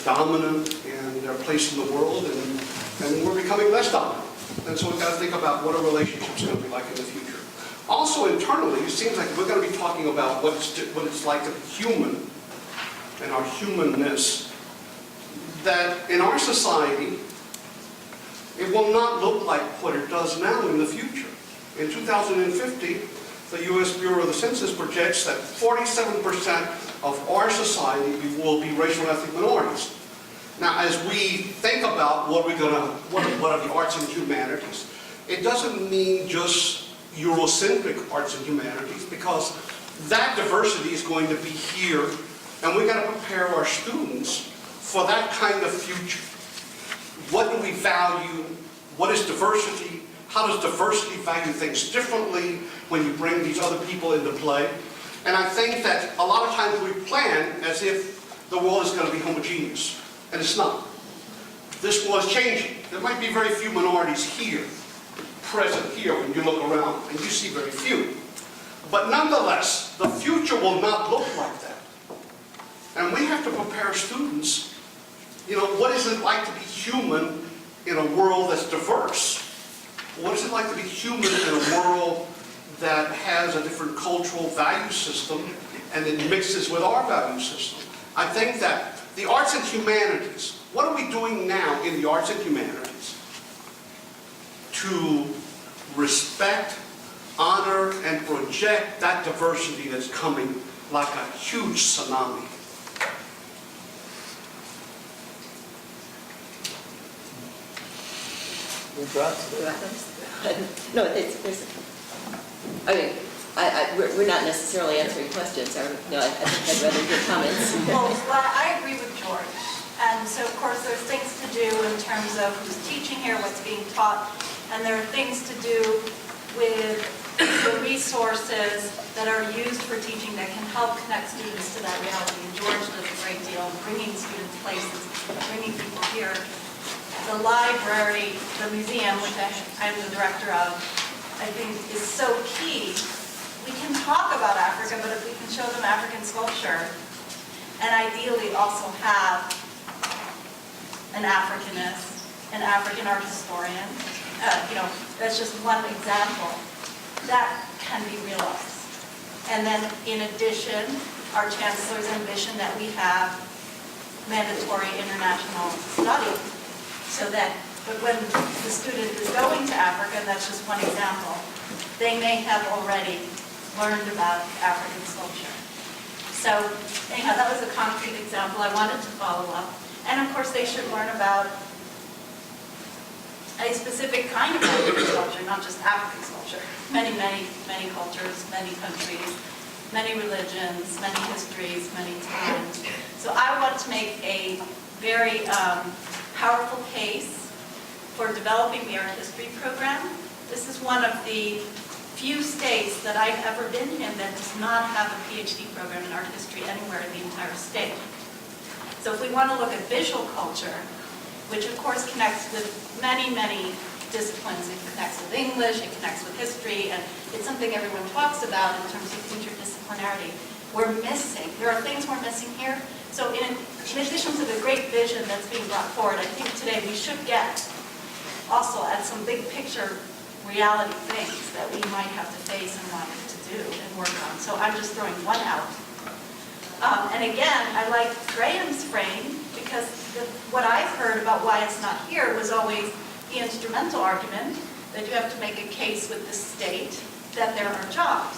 dominant in their place in the world, and we're becoming less dominant. And so we've got to think about what our relationship's going to be like in the future. Also internally, it seems like we're going to be talking about what it's like to be human and our humanness. That in our society, it will not look like what it does now in the future. In 2050, the U.S. Bureau of the Census projects that 47% of our society will be racial and ethnic minorities. Now, as we think about what are the arts and humanities, it doesn't mean just Eurocentric arts and humanities, because that diversity is going to be here, and we've got to prepare our students for that kind of future. What do we value? What is diversity? How does diversity value things differently when you bring these other people into play? And I think that a lot of times we plan as if the world is going to be homogeneous, and it's not. This world is changing. There might be very few minorities here, present here when you look around, and you see very few. But nonetheless, the future will not look like that. And we have to prepare students. You know, what is it like to be human in a world that's diverse? What is it like to be human in a world that has a different cultural value system and it mixes with our value system? I think that the arts and humanities, what are we doing now in the arts and humanities to respect, honor, and project that diversity that's coming like a huge tsunami? No, we're not necessarily answering questions. I think I'd rather hear comments. Well, I agree with George. And so, of course, there's things to do in terms of who's teaching here, what's being taught, and there are things to do with the resources that are used for teaching that can help connect students to that reality. And George does a great deal of bringing students places, bringing people here. The library, the museum, which I'm the director of, I think is so key. We can talk about Africa, but if we can show them African sculpture, and ideally also have an Africanist, an African art historian. That's just one example. That can be realized. And then in addition, our chancellor's ambition that we have mandatory international study, so that but when the student is going to Africa, and that's just one example, they may have already learned about African sculpture. So anyhow, that was a concrete example I wanted to follow up. And of course, they should learn about a specific kind of African sculpture, not just African sculpture. Many, many, many cultures, many countries, many religions, many histories, many times. So I want to make a very powerful case for developing the art history program. This is one of the few states that I've ever been in that does not have a PhD program in art history anywhere in the entire state. So if we want to look at visual culture, which of course connects with many, many disciplines, it connects with English, it connects with history, and it's something everyone talks about in terms of interdisciplinarity. We're missing, there are things we're missing here. So in addition to the great vision that's being brought forward, I think today we should get also at some big picture reality things that we might have to face and want to do and work on. So I'm just throwing one out. And again, I like Graham's frame because what I've heard about why it's not here was always the instrumental argument that you have to make a case with the state that there are jobs.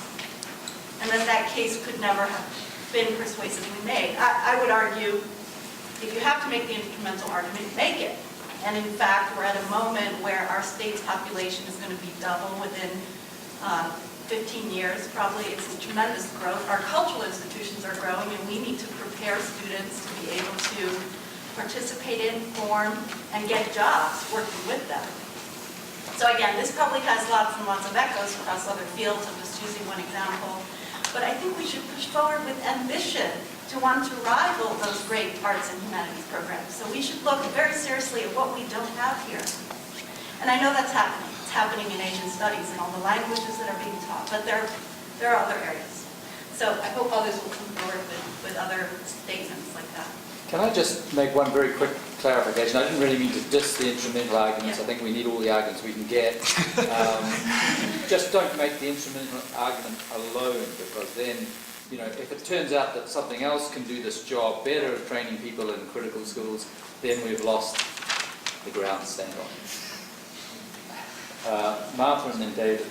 And that case could never have been persuasively made. I would argue if you have to make the instrumental argument, make it. And in fact, we're at a moment where our state's population is going to be double within 15 years. Probably it's a tremendous growth. Our cultural institutions are growing, and we need to prepare students to be able to participate in, form, and get jobs working with them. So again, this probably has lots and lots of echoes across other fields. I'm just using one example. But I think we should push forward with ambition to want to rival those great arts and humanities programs. So we should look very seriously at what we don't have here. And I know that's happening. It's happening in Asian studies and all the languages that are being taught, but there are other areas. So I hope others will come forward with other statements like that. Can I just make one very quick clarification? I didn't really mean to diss the instrumental arguments. I think we need all the arguments we can get. Just don't make the instrumental argument alone, because then, if it turns out that something else can do this job better of training people in critical schools, then we've lost the ground to stand on. Martha and then David.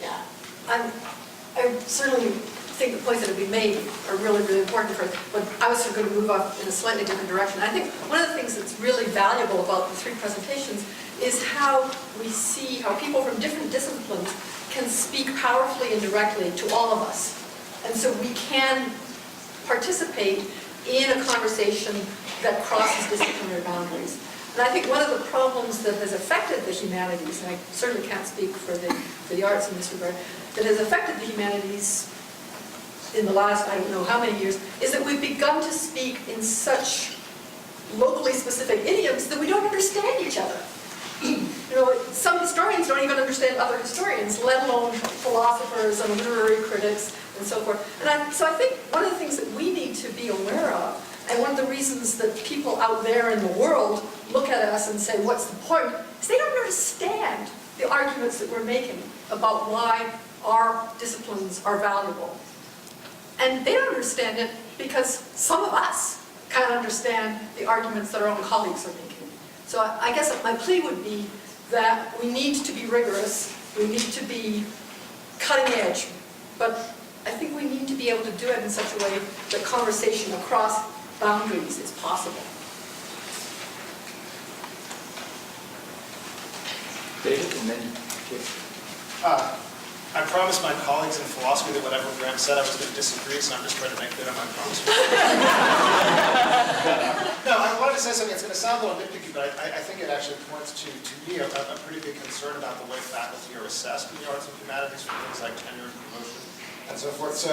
Yeah, I certainly think the points that have been made are really, really important but I was sort of going to move off in a slightly different direction. I think one of the things that's really valuable about the three presentations is how we see how people from different disciplines can speak powerfully and directly to all of us. And so we can participate in a conversation that crosses disciplinary boundaries. And I think one of the problems that has affected the humanities, and I certainly can't speak for the arts in this regard, that has affected the humanities in the last, I don't know how many years, is that we've begun to speak in such locally specific idioms that we don't understand each other. Some historians don't even understand other historians, let alone philosophers and literary critics and so forth. So I think one of the things that we need to be aware of, and one of the reasons that people out there in the world look at us and say, what's the point, is they don't understand the arguments that we're making about why our disciplines are valuable. And they don't understand it because some of us can't understand the arguments that our own colleagues are making. So I guess my plea would be that we need to be rigorous, we need to be cutting edge, but I think we need to be able to do it in such a way that conversation across boundaries is possible. David, and then I promised my colleagues in philosophy that whatever Graham said I was going to disagree, so I'm just trying to make good on my promise. No, I wanted to say something. It's going to sound a little nitpicky, but I think it actually points to me a pretty big concern about the way faculty are assessed in the arts and humanities for things like tenure and promotion and so forth. So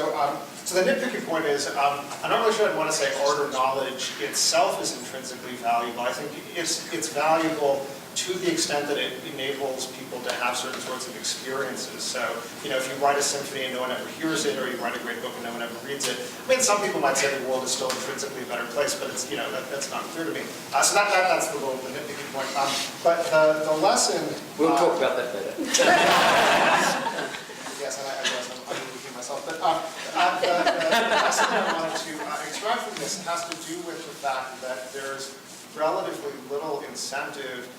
the nitpicky point is, I'm not really sure I'd want to say art or knowledge itself is intrinsically valuable. I think it's valuable to the extent that it enables people to have certain sorts of experiences. So, you know, if you write a symphony and no one ever hears it, or you write a great book and no one ever reads it, I mean, some people might say the world is still intrinsically a better place, but it's, you know, that's not clear to me. So that's the little nitpicky point. But the lesson... We'll talk about that later. Yes, and I guess I'm repeating myself. But the lesson I wanted to extract from this has to do with the fact that there's relatively little incentive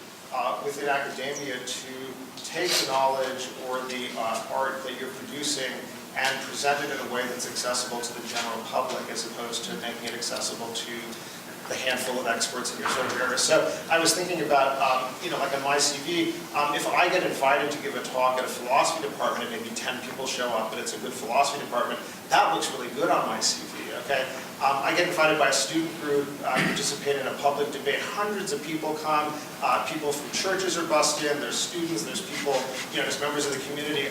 within academia to take the knowledge or the art that you're producing and present it in a way that's accessible to the general public, as opposed to making it accessible to the handful of experts in your sort of area. So I was thinking about, you know, like on my CV, if I get invited to give a talk at a philosophy department and maybe 10 people show up, but it's a good philosophy department, that looks really good on my CV, okay? I get invited by a student group, participate in a public debate. Hundreds of people come. People from churches are bussed in. There's students. There's people, you know, there's members of the community.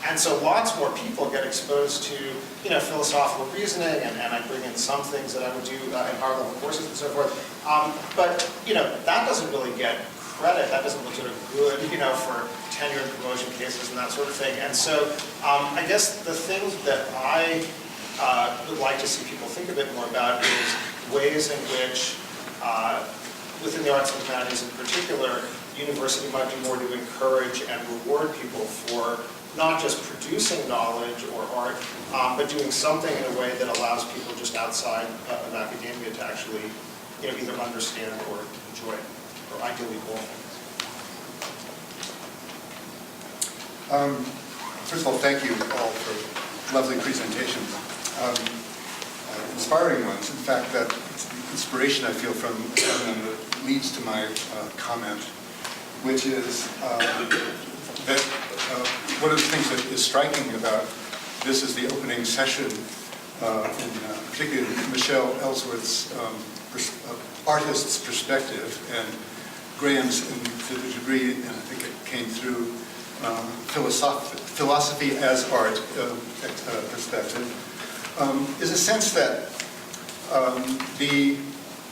And so lots more people get exposed to, you know, philosophical reasoning, and I bring in some things that I would do in higher level courses and so forth. But, you know, that doesn't really get credit. That doesn't look sort of good, you know, for tenure and promotion cases and that sort of thing. And so I guess the thing that I would like to see people think a bit more about is ways in which, within the arts and humanities in particular, university might do more to encourage and reward people for not just producing knowledge or art, but doing something in a way that allows people just outside of academia to actually, you know, either understand or enjoy, or ideally both. First of all, thank you all for lovely presentations. Inspiring ones. In fact, that inspiration I feel from them that leads to my comment, which is that one of the things that is striking me about this is the opening session, particularly Michelle Ellsworth's artist's perspective, and Graham's, to the degree, and I think it came through, philosophy as art perspective. Is a sense that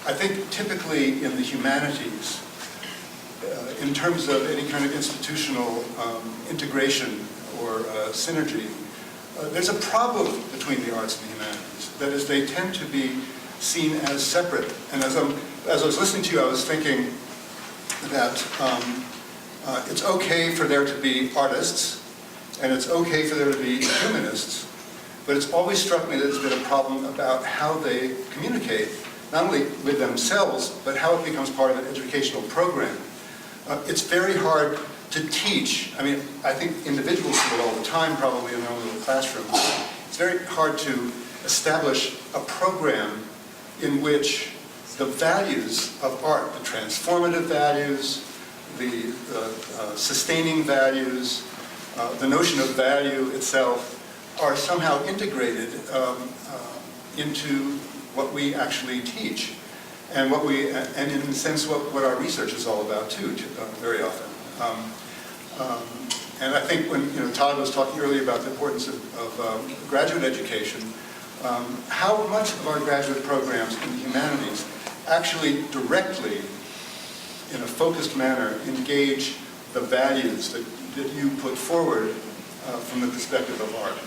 I think typically in the humanities, in terms of any kind of institutional integration or synergy, there's a problem between the arts and the humanities. That is, they tend to be seen as separate. And as I was listening to you, I was thinking that it's okay for there to be artists, and it's okay for there to be humanists, but it's always struck me that there's been a problem about how they communicate, not only with themselves, but how it becomes part of an educational program. It's very hard to teach. I mean, I think individuals do it all the time, probably in their own little classrooms. It's very hard to establish a program in which the values of art, the transformative values, the sustaining values, the notion of value itself, are somehow integrated into what we actually teach, and and in a sense what our research is all about too, very often. And I think when Todd was talking earlier about the importance of graduate education, how much of our graduate programs in the humanities actually directly, in a focused manner, engage the values that you put forward from the perspective of art.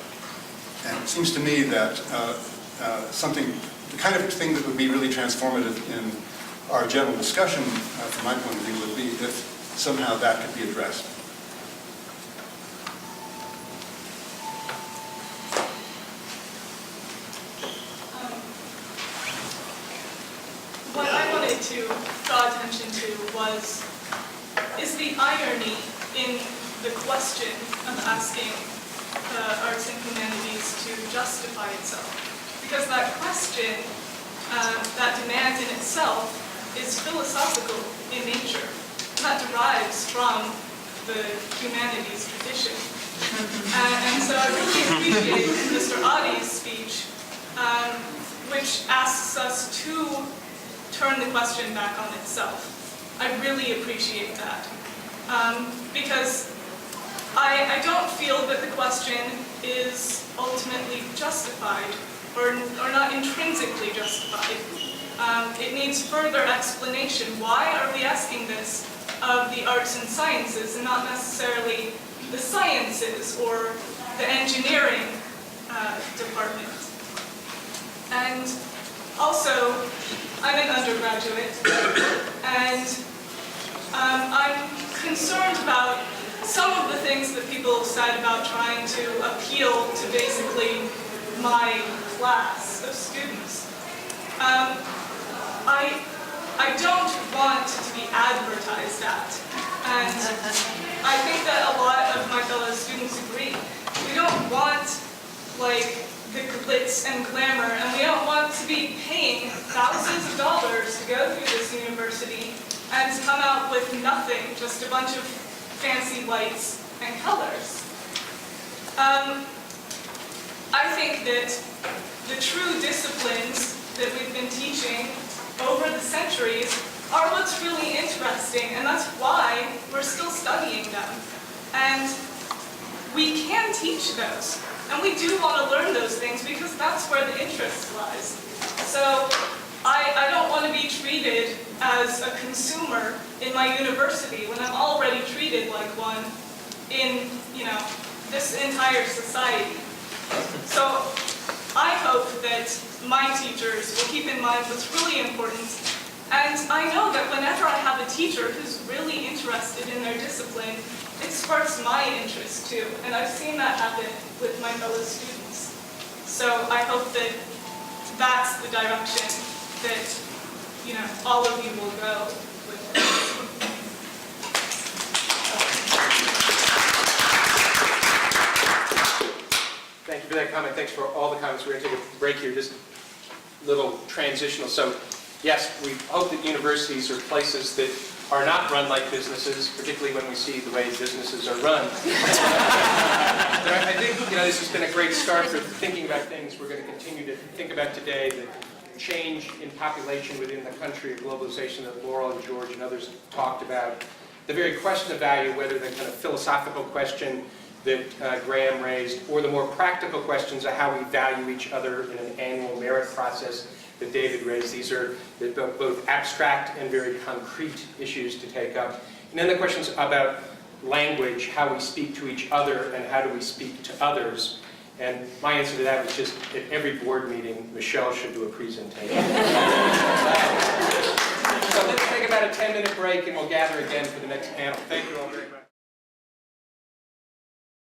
And it seems to me that the kind of thing that would be really transformative in our general discussion, from my point of view, would be if somehow that could be addressed. What I wanted to draw attention to is the irony in the question of asking the arts and humanities to justify itself. Because that question, that demand in itself, is philosophical in nature. That derives from the humanities tradition. And so I really appreciate Mr. Adi's speech, which asks us to turn the question back on itself. I really appreciate that. Because I don't feel that the question is ultimately justified or not intrinsically justified. It needs further explanation. Why are we asking this? of the arts and sciences, and not necessarily the sciences or the engineering department. And also, I'm an undergraduate, and I'm concerned about some of the things that people have said about trying to appeal to basically my class of students. I don't want to be advertised at, and I think that a lot of my fellow students agree. We don't want, like, the glitz and glamour, and we don't want to be paying thousands of dollars to go through this university and to come out with nothing, just a bunch of fancy lights and colors. I think that the true disciplines that we've been teaching over the centuries are what's really interesting, and that's why we're still studying them. And we can teach those, and we do want to learn those things because that's where the interest lies. So I don't want to be treated as a consumer in my university when I'm already treated like one in, this entire society. So I hope that my teachers will keep in mind what's really important. And I know that whenever I have a teacher who's really interested in their discipline, it sparks my interest too. And I've seen that happen with my fellow students. So I hope that that's the direction that, all of you will go with this. Thank you for that comment. Thanks for all the comments. We're going to take a break here, just a little transitional. So, yes, we hope that universities are places that are not run like businesses, particularly when we see the way businesses are run. But I think, this has been a great start for thinking about things we're going to continue to think about today, the change in population within the country, of globalization that Laurel and George and others talked about, the very question of value, whether the kind of philosophical question that Graham raised, or the more practical questions of how we value each other in an annual merit process that David raised. These are both abstract and very concrete issues to take up. And then the questions about language, how we speak to each other and how do we speak to others. And my answer to that was just at every board meeting, Michelle should do a presentation. So let's take about a 10-minute break and we'll gather again for the next panel. Thank you all very much.